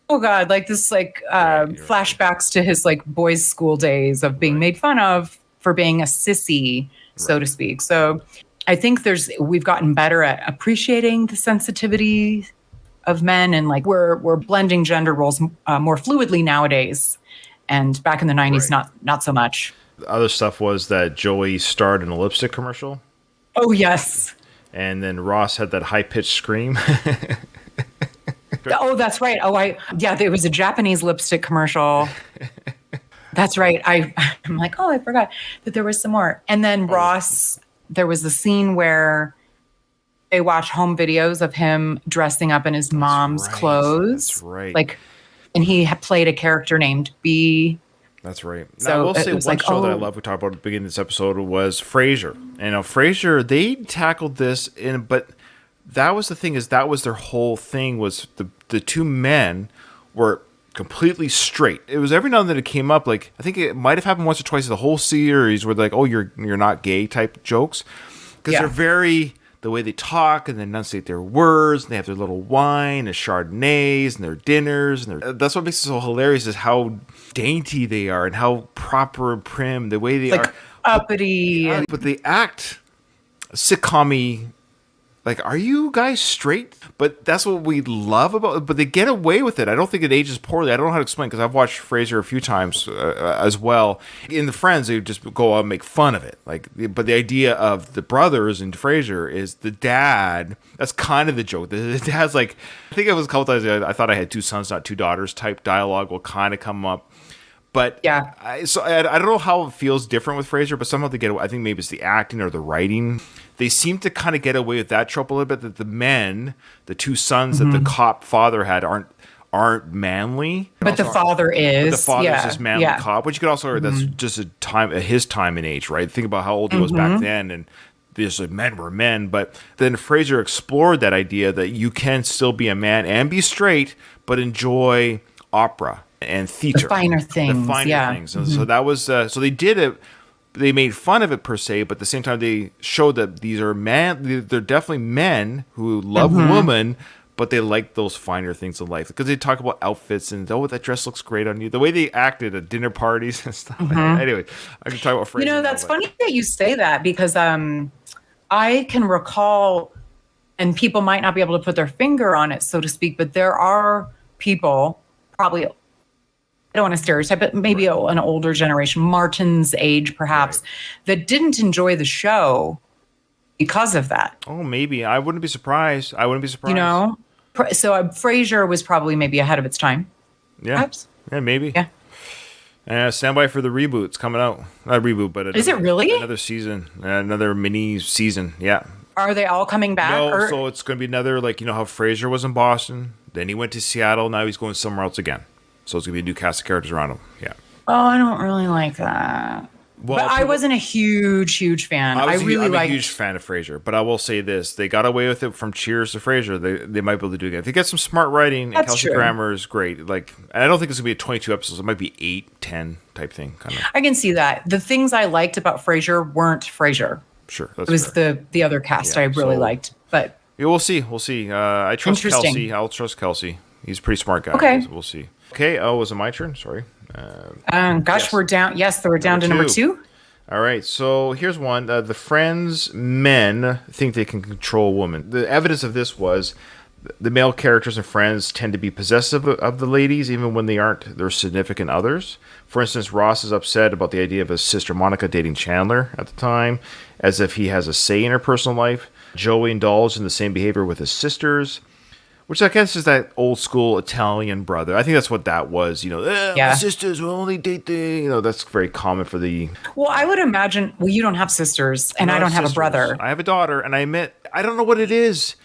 oh God, like this, flashbacks to his like boys' school days of being made fun of for being a sissy, so to speak. So I think we've gotten better at appreciating the sensitivity of men, and like we're blending gender roles more fluidly nowadays, and back in the 90s not so much. The other stuff was that Joey starred in a lipstick commercial. Oh yes. And then Ross had that high-pitched scream. Oh, that's right. There was a Japanese lipstick commercial. That's right. I'm like, oh, I forgot that there was some more. And then Ross, there was a scene where they watch home videos of him dressing up in his mom's clothes. That's right. Like, and he played a character named B. That's right. So now, I will say one like, show that I love, we talked about at the beginning of this episode, was Frasier. And Frasier, they tackled this but that was the thing, is that was their whole thing, was the two men were completely straight. It was every now and then it came up, like I think it might have happened once or twice in the whole series, where like, oh, you're not gay type jokes, because they're very, the way they talk and they enunciate their words, and they have their little wine and Chardonnays and their dinners, and that's what makes it so hilarious, is how dainty they are and how proper and prim, the way they are uppity, but they act sitcom-y. Like, are you guys straight? But that's what we love about it. But they get away with it. I don't think it ages poorly. I don't know how to explain, because I've watched Frasier a few times as well. In the Friends, they would just go out and make fun of it. But the idea of the brothers in Frasier is the dad. That's kind of the joke. The dad's like, I think it was a couple times, I thought I had two sons, not two daughters type dialogue will kind of come up. But I don't know how it feels different with Frasier, but somehow they get away. I think maybe it's the acting or the writing. They seem to kind of get away with that trope a little bit, that the men, the two sons that the cop father had, aren't manly. But the father is. But the father's this manly cop, which you could also, that's just his time and age, right? Think about how old he was back then, and these men were men. But then Frasier explored that idea that you can still be a man and be straight, but enjoy opera and theater, the finer things, things. And so that was so they did it. they made fun of it per se, but at the same time they showed that these are they're definitely men who love women, but they like those finer things in life because they talk about outfits and that dress looks great on you. The way they acted at dinner parties and stuff. Anyway, I can talk about phrases. That's funny that you say that because I can recall, and people might not be able to put their finger on it, so to speak, but there are people, probably, I don't want to stereotype, but maybe an older generation, Martin's age perhaps, that didn't enjoy the show because of that. Oh, maybe. I wouldn't be surprised. So Frasier was probably maybe ahead of its time. Yeah. Perhaps. Yeah, maybe. Yeah. Stand by for the reboot. It's coming out. Not reboot, but is it really? Another season. Another mini season. Yeah. Are they all coming back? No, so it's going to be another, like, how Frasier was in Boston. Then he went to Seattle. Now he's going somewhere else again. So it's going to be a new cast of characters around him. Yeah. Oh, I don't really like that. Well, but I wasn't a huge fan. I'm a huge fan of Frasier, but I will say this: they got away with it from Cheers to Frasier. They might be able to do it again. If they get some smart writing, and Kelsey Grammer is great. Like, and I don't think it's gonna be a 22 episodes. It might be 8, 10 type thing. Kind of. I can see that. The things I liked about Frasier weren't Frasier. Sure, it was the other cast I really liked. But yeah, we'll see. I trust Kelsey. I'll trust Kelsey. He's a pretty smart guy. Okay, we'll see. Okay. Oh, was it my turn? Sorry. Yes. We're down. Yes, we're down to number 2. All right, so here's one. The Friends men think they can control women. The evidence of this was the male characters in Friends tend to be possessive of the ladies, even when they aren't their significant others. For instance, Ross is upset about the idea of his sister Monica dating Chandler at the time, as if he has a say in her personal life. Joey indulged in the same behavior with his sisters, which I guess is that old school Italian brother. I think that's what that was. My sisters will only date the. That's very common for the. Well, I would imagine. Well, you don't have sisters, and I don't have a brother. I have a daughter, and I admit I don't know what it is.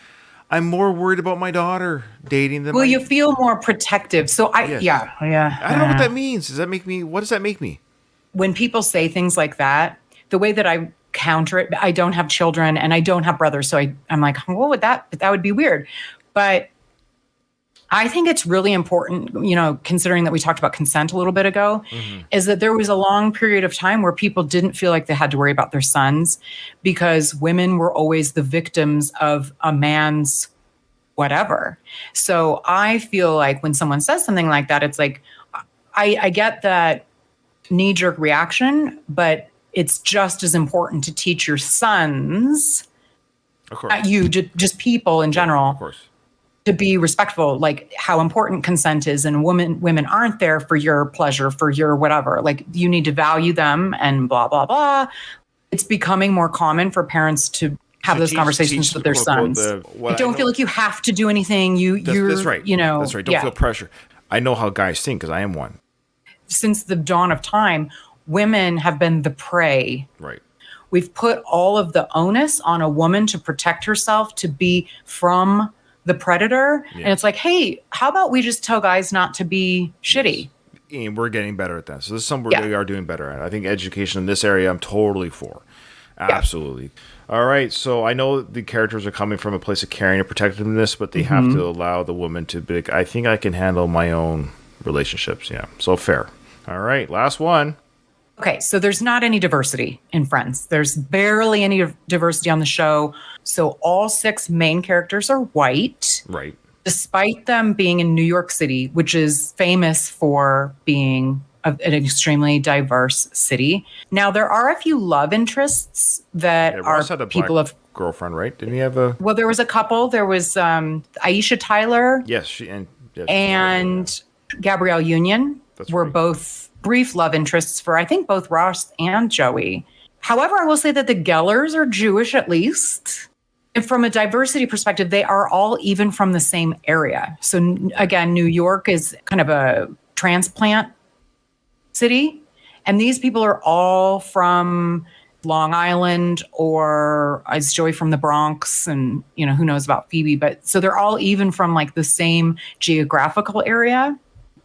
I'm more worried about my daughter dating them. Well, you feel more protective. So I don't know what that means. Does that make me? What does that make me? When people say things like that, the way that I counter it, I don't have children and I don't have brothers, so I'm like, what would that would be weird, but. I think it's really important, considering that we talked about consent a little bit ago, is that there was a long period of time where people didn't feel like they had to worry about their sons because women were always the victims of a man's whatever. So I feel like when someone says something like that, it's like, I get that knee-jerk reaction, but it's just as important to teach your sons, of course. Just people in general, of course. To be respectful, like how important consent is, and women aren't there for your pleasure, for your whatever. Like you need to value them and blah, blah, blah. It's becoming more common for parents to have those conversations with their sons. Don't feel like you have to do anything. That's right. That's right. Don't feel pressure. I know how guys think because I am one. Since the dawn of time, women have been the prey. Right. We've put all of the onus on a woman to protect herself, to be from the predator. And it's like, hey, how about we just tell guys not to be shitty? And we're getting better at that. So this is something we are doing better at. I think education in this area, I'm totally for. Absolutely. All right. So I know the characters are coming from a place of caring and protectiveness, but they have to allow the woman to be like, I think I can handle my own relationships. Yeah. So fair. All right. Last one. Okay, so there's not any diversity in Friends. There's barely any diversity on the show. So all 6 main characters are white. Right. Despite them being in New York City, which is famous for being an extremely diverse city. Now, there are a few love interests that are people of girlfriend, right? Didn't he have a? Well, there was a couple. There was Aisha Tyler. Yes, and Gabrielle Union were both brief love interests for, I think, both Ross and Joey. However, I will say that the Gellers are Jewish, at least. And from a diversity perspective, they are all even from the same area. So again, New York is kind of a transplant city. And these people are all from Long Island, or is Joey from the Bronx? And, who knows about Phoebe? But so they're all even from like the same geographical area,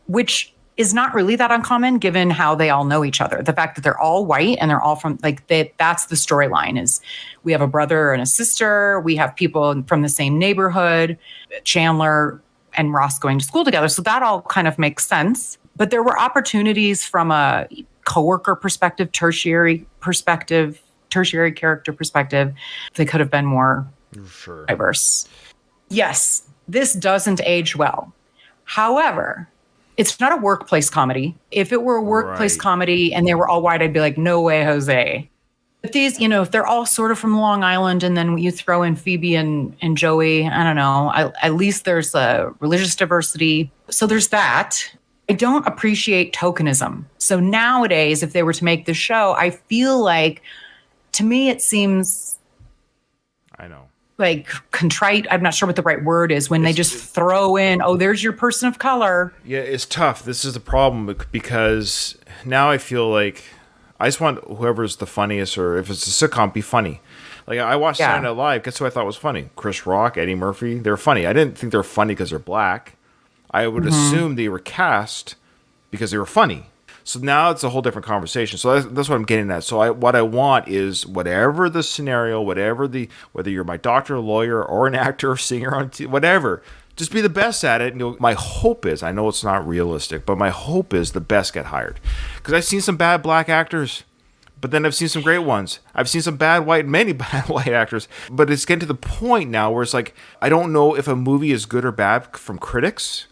which is not really that uncommon given how they all know each other. The fact that they're all white and they're all from that's the storyline is we have a brother and a sister. We have people from the same neighborhood, Chandler and Ross going to school together. So that all kind of makes sense. But there were opportunities from a coworker perspective, tertiary character perspective, they could have been more diverse. Yes, this doesn't age well. However, it's not a workplace comedy. If it were a workplace comedy and they were all white, I'd be like, no way, Jose. But these, if they're all sort of from Long Island and then you throw in Phoebe and Joey, I don't know, at least there's a religious diversity. So there's that. I don't appreciate tokenism. So nowadays, if they were to make the show, I feel like, to me, it seems... I know. Like contrite, I'm not sure what the right word is, when they just throw in, oh, there's your person of color. Yeah, it's tough. This is the problem because now I feel like I just want whoever's the funniest, or if it's a sitcom, be funny. Like I watched Saturday Night Live. Guess who I thought was funny? Chris Rock, Eddie Murphy. They're funny. I didn't think they were funny because they're black. I would assume they were cast because they were funny. So now it's a whole different conversation. So that's what I'm getting at. So what I want is whatever the scenario, whether you're my doctor, lawyer, or an actor, singer on TV, whatever, just be the best at it. And my hope is, I know it's not realistic, but my hope is the best get hired. Because I've seen some bad black actors, but then I've seen some great ones. I've seen some many bad white actors. But it's getting to the point now where it's like, I don't know if a movie is good or bad from critics,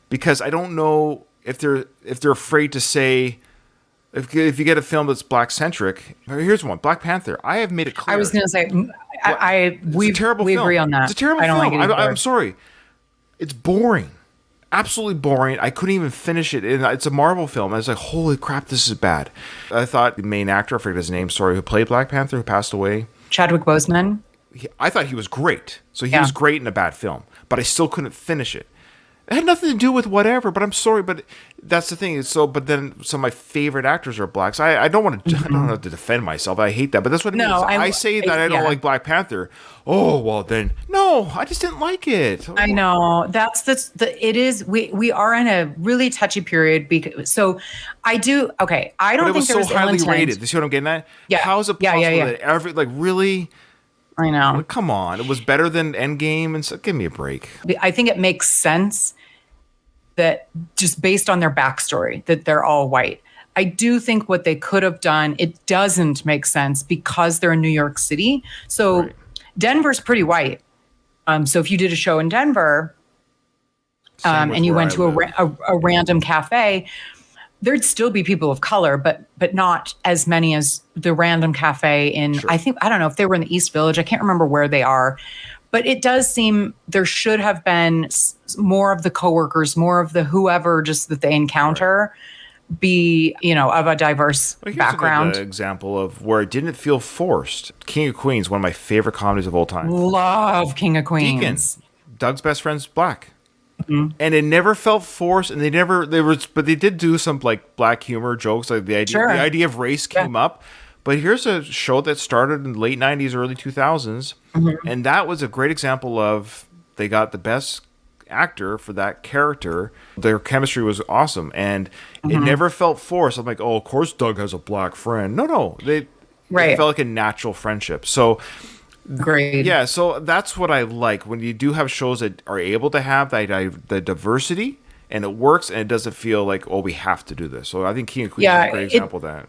because I don't know if they're afraid to say, if you get a film that's black centric. Here's one, Black Panther. I have made it clear. I was going to say, we agree on that. It's a terrible film. Like it I'm sorry. It's boring. Absolutely boring. I couldn't even finish it. It's a Marvel film. I was like, holy crap, this is bad. I thought the main actor, I forget his name, who played Black Panther, who passed away. Chadwick Boseman. I thought he was great. So he was great in a bad film, but I still couldn't finish it. It had nothing to do with whatever, but I'm sorry, but that's the thing. But then some of my favorite actors are black. So I don't want to. I don't have to defend myself. I hate that, but that's what it means. I say that I don't like Black Panther. Oh well, then no, I just didn't like it. I know it is. We are in a really touchy period so I do. Okay, I don't think there was so highly rated. You see what I'm getting at? Yeah. How is it possible that really? I know. Like, come on, it was better than Endgame, and so give me a break. I think it makes sense that just based on their backstory, that they're all white. I do think what they could have done, it doesn't make sense because they're in New York City. So Denver's pretty white. So if you did a show in Denver and you went to a random cafe, there'd still be people of color, but not as many as the random cafe in, I don't know if they were in the East Village. I can't remember where they are. But it does seem there should have been more of the coworkers, more of the whoever just that they encounter be, of a diverse background. Here's an example of where it didn't feel forced. King of Queens, one of my favorite comedies of all time. Love King of Queens. Deacon, Doug's best friend's black. Mm-hmm. And it never felt forced, and but they did do some like black humor jokes, like the idea of race came up. But here's a show that started in the late 90s, early 2000s, and that was a great example of they got the best actor for that character. Their chemistry was awesome, and it never felt forced. I'm like, oh, of course Doug has a black friend. No, it felt like a natural friendship. So great. Yeah, so that's what I like when you do have shows that are able to have the diversity, and it works, and it doesn't feel like, oh, we have to do this. So I think King of Queens is a great example of that.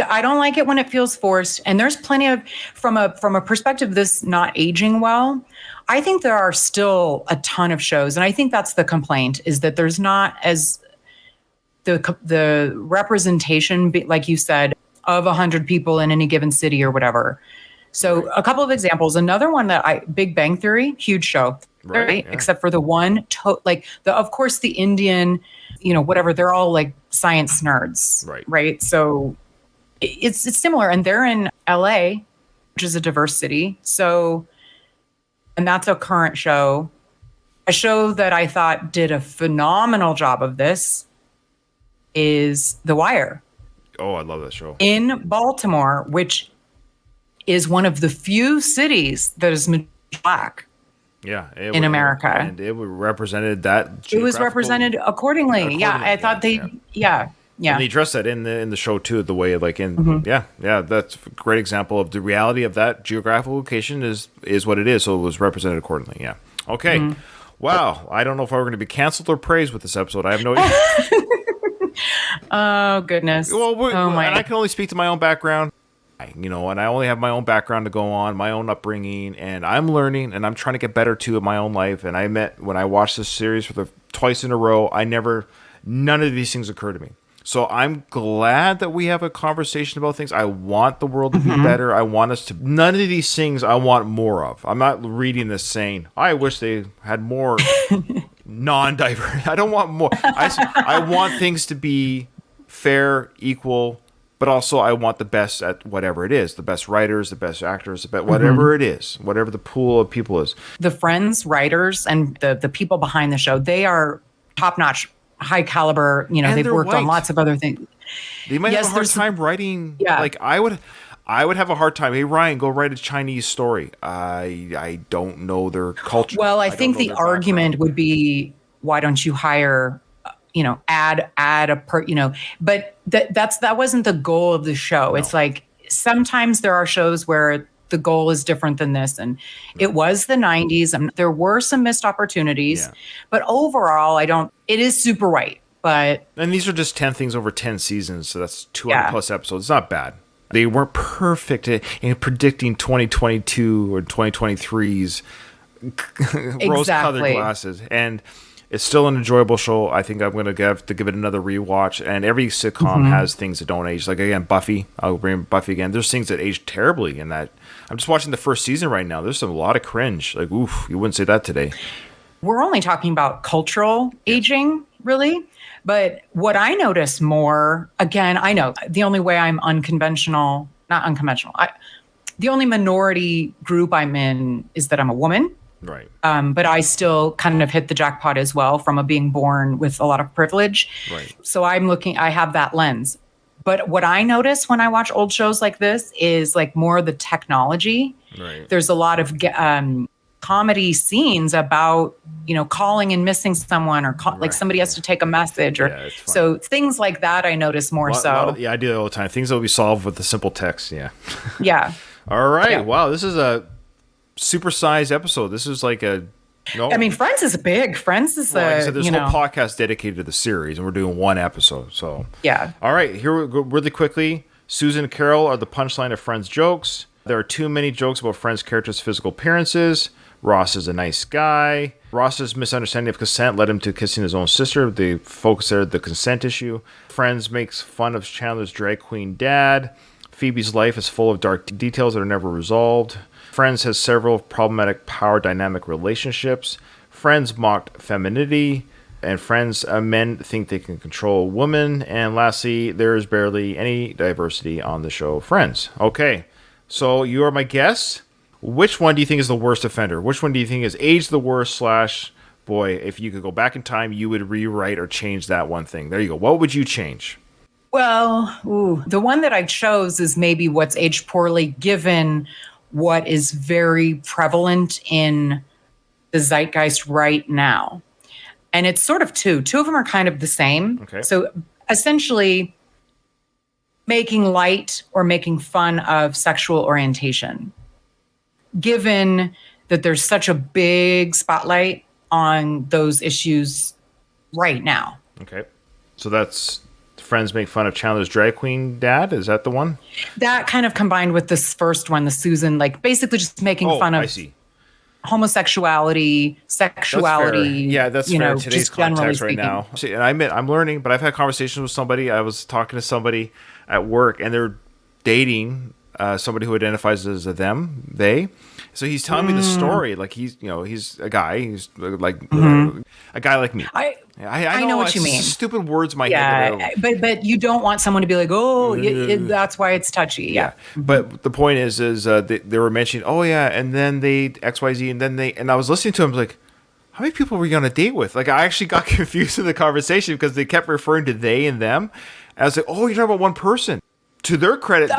I don't like it when it feels forced, and there's plenty of from a perspective of this not aging well. I think there are still a ton of shows, and I think that's the complaint, is that there's not as the representation, like you said, of 100 people in any given city or whatever. So a couple of examples. Another one Big Bang Theory, huge show, right? Yeah. Except for the one, of course, the Indian, whatever. They're all like science nerds, right? So it's similar, and they're in LA, which is a diverse city. So, and that's a current show. A show that I thought did a phenomenal job of this is The Wire. Oh, I love that show. In Baltimore, which is one of the few cities that is black. Yeah, in America, and it represented that. It was represented accordingly. Yeah, I thought Yeah. And they addressed that in the show too. The way, like that's a great example of the reality of that geographical location is what it is. So it was represented accordingly. Yeah. Okay. Wow. I don't know if we're going to be canceled or praised with this episode. I have no idea. Oh goodness. Well, Oh and I my. can only speak to my own background. And I only have my own background to go on, my own upbringing, and I'm learning and I'm trying to get better too in my own life. And when I watched this series twice in a row, none of these things occur to me. So I'm glad that we have a conversation about things. I want the world to be better. None of these things I want more of. I'm not reading this saying, I wish they had more non-diverse. I don't want more. I want things to be fair, equal, but also I want the best at whatever it is. The best writers, the best actors, whatever it is, whatever the pool of people is. The Friends writers and the people behind the show, they are top notch, high caliber. And They've they're worked on white. lots of other things. They might have Yes, a hard there's time writing. Yeah. Like I would have a hard time. Hey Ryan, go write a Chinese story. I don't know their culture. Well, I don't think know the their argument background. would be, why don't you hire, add a but that wasn't the goal of the show. It's like sometimes there are shows where the goal is different than this. And it was the 90s. And there were some missed opportunities, Yeah. but overall, it is super white, but And these are just 10 things over 10 seasons, so that's 200 Yeah. plus episodes. It's not bad. They weren't perfect in predicting 2022 or 2023's rose-colored Exactly. glasses. And it's still an enjoyable show. I think I'm going to have to give it another rewatch. And every sitcom has things that don't age. Like, again, Buffy. I'll bring Buffy again. There's things that age terribly in that. I'm just watching the first season right now. There's a lot of cringe. Like, oof, you wouldn't say that today. we're only talking about cultural aging, really. But what I notice more, again, I know the only way I'm not unconventional, the only minority group I'm in is that I'm a woman. Right. But I still kind of hit the jackpot as well from being born with a lot of privilege. Right. So I have that lens. But what I notice when I watch old shows like this is like more the technology. Right. There's a lot of comedy scenes about, calling and missing someone or like somebody has to take a message or Yeah, it's funny. so things like that I notice more so. Yeah, I do that all the time. Things that will be solved with a simple text. Yeah. Yeah. All right. Yeah. Wow. This is a supersized episode. This is like I mean, Friends is big. Friends is like I said, there's you a know, whole podcast dedicated to the series, and we're doing one episode. So yeah. all right, here we go really quickly. Susan and Carol are the punchline of Friends jokes. There are too many jokes about Friends characters' physical appearances. Ross is a nice guy. Ross's misunderstanding of consent led him to kissing his own sister. They focus there on the consent issue. Friends makes fun of Chandler's drag queen dad. Phoebe's life is full of dark details that are never resolved. Friends has several problematic power dynamic relationships. Friends mocked femininity. And Friends, men think they can control a woman. And lastly, there is barely any diversity on the show Friends. Okay, so you are my guest. Which one do you think is the worst offender? Which one do you think is aged the worst / boy, if you could go back in time, you would rewrite or change that one thing? There you go. What would you change? Well, the one that I chose is maybe what's aged poorly given what is very prevalent in the zeitgeist right now. And it's sort of two. Two of them are kind of the same. Okay. So essentially making light or making fun of sexual orientation. Given that there's such a big spotlight on those issues right now. Okay. So that's Friends make fun of Chandler's drag queen dad? Is that the one? That kind of combined with this first one, the Susan, like basically just making fun I of see. homosexuality, sexuality. Yeah, that's fair in today's just generally context right speaking. now. See, and I admit, I'm learning, but I've had conversations with somebody. I was talking to somebody at work, and they're dating somebody who identifies as a them, they. So he's telling me the story. Like he's a guy. He's like a guy like me. I know what it's you mean. Stupid words in my head. Yeah, but you don't want someone to be like, that's why it's touchy. Yeah. But the point is they were mentioning, oh yeah, and then they XYZ, and I was listening to him like, how many people were you on a date with? Like I actually got confused in the conversation because they kept referring to they and them. And I was like, oh, you're talking about one person. To their credit,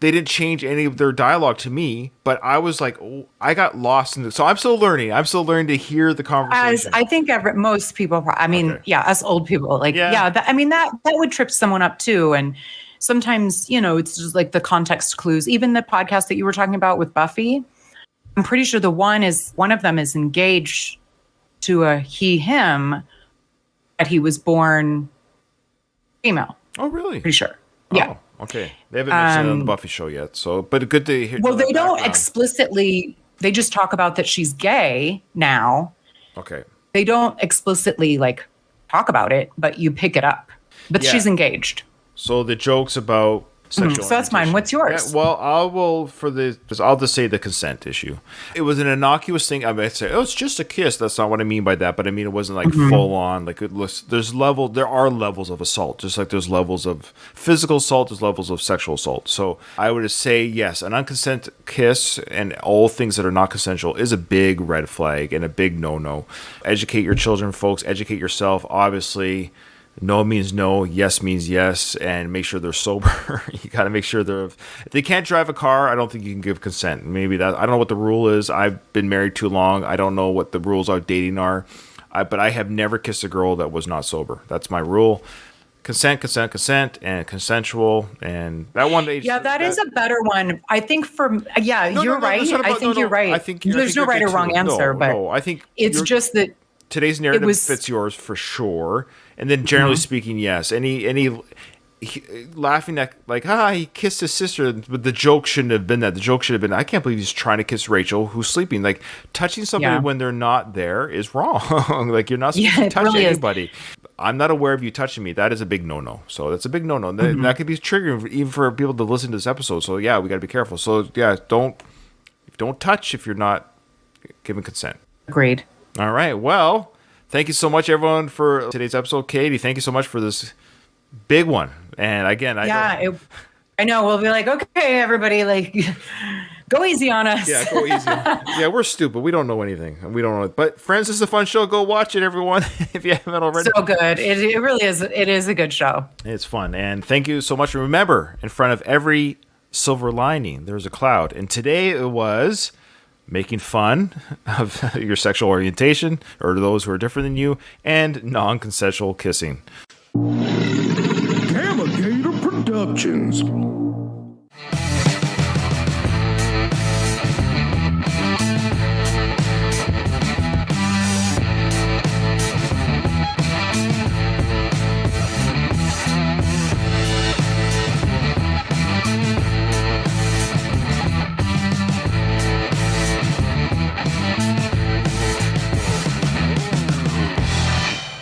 they didn't change any of their dialogue to me, but I was like, oh, I got lost in this. So I'm still learning. I'm still learning to hear the conversation. As I think most people, us old people, that would trip someone up too. And sometimes, it's just like the context clues. Even the podcast that you were talking about with Buffy, I'm pretty sure one of them is engaged to a he, him, that he was born female. Oh, really? Pretty sure. Yeah. Oh, okay. They haven't mentioned it on the Buffy show yet. So, but good to hear. Well, the they don't background. explicitly, they just talk about that she's gay now. Okay. They don't explicitly like talk about it, but you pick it up. But Yeah. she's engaged. So the jokes about sexual. So that's mine. orientation. What's yours? Yeah, well, I'll just say the consent issue. It was an innocuous thing. I might say, oh, it's just a kiss. That's not what I mean by that. But I mean, it wasn't like full on. Like it looks. There are levels of assault, just like there's levels of physical assault. There's levels of sexual assault. So I would say yes, an unconsented kiss and all things that are not consensual is a big red flag and a big no. Educate your children, folks. Educate yourself. Obviously. No means no, yes means yes, and make sure they're sober. You got to make sure if they can't drive a car, I don't think you can give consent. Maybe I don't know what the rule is. I've been married too long. I don't know what the rules of dating are. But I have never kissed a girl that was not sober. That's my rule. Consent, and consensual, and that one. Yeah, that is a better one. I think you're right. I think you're right. I think there's no right or wrong answer, but I think it's just that today's narrative fits yours for sure. And then generally speaking, yes. Laughing at like, he kissed his sister, but the joke shouldn't have been that. The joke should have been, I can't believe he's trying to kiss Rachel, who's sleeping. Like touching somebody when they're not there is wrong. Like you're not supposed to touch really anybody. I'm not aware of you touching me. That is a big no-no. So that's a big no-no. That could be triggering even for people to listen to this episode. So yeah, we got to be careful. So yeah, don't touch if you're not giving consent. Agreed. All right. Well, thank you so much, everyone, for today's episode. Katie, thank you so much for this big one. And again, I know. We'll be like, okay, everybody, like, go easy on us. Yeah, go easy. Yeah, we're stupid. We don't know anything. We don't know. But Friends is a fun show. Go watch it, everyone, if you haven't already. So good. It really is. It is a good show. It's fun. And thank you so much. Remember, in front of every silver lining, there's a cloud. And today it was making fun of your sexual orientation or those who are different than you, and non-consensual kissing. Gamma Gator Productions.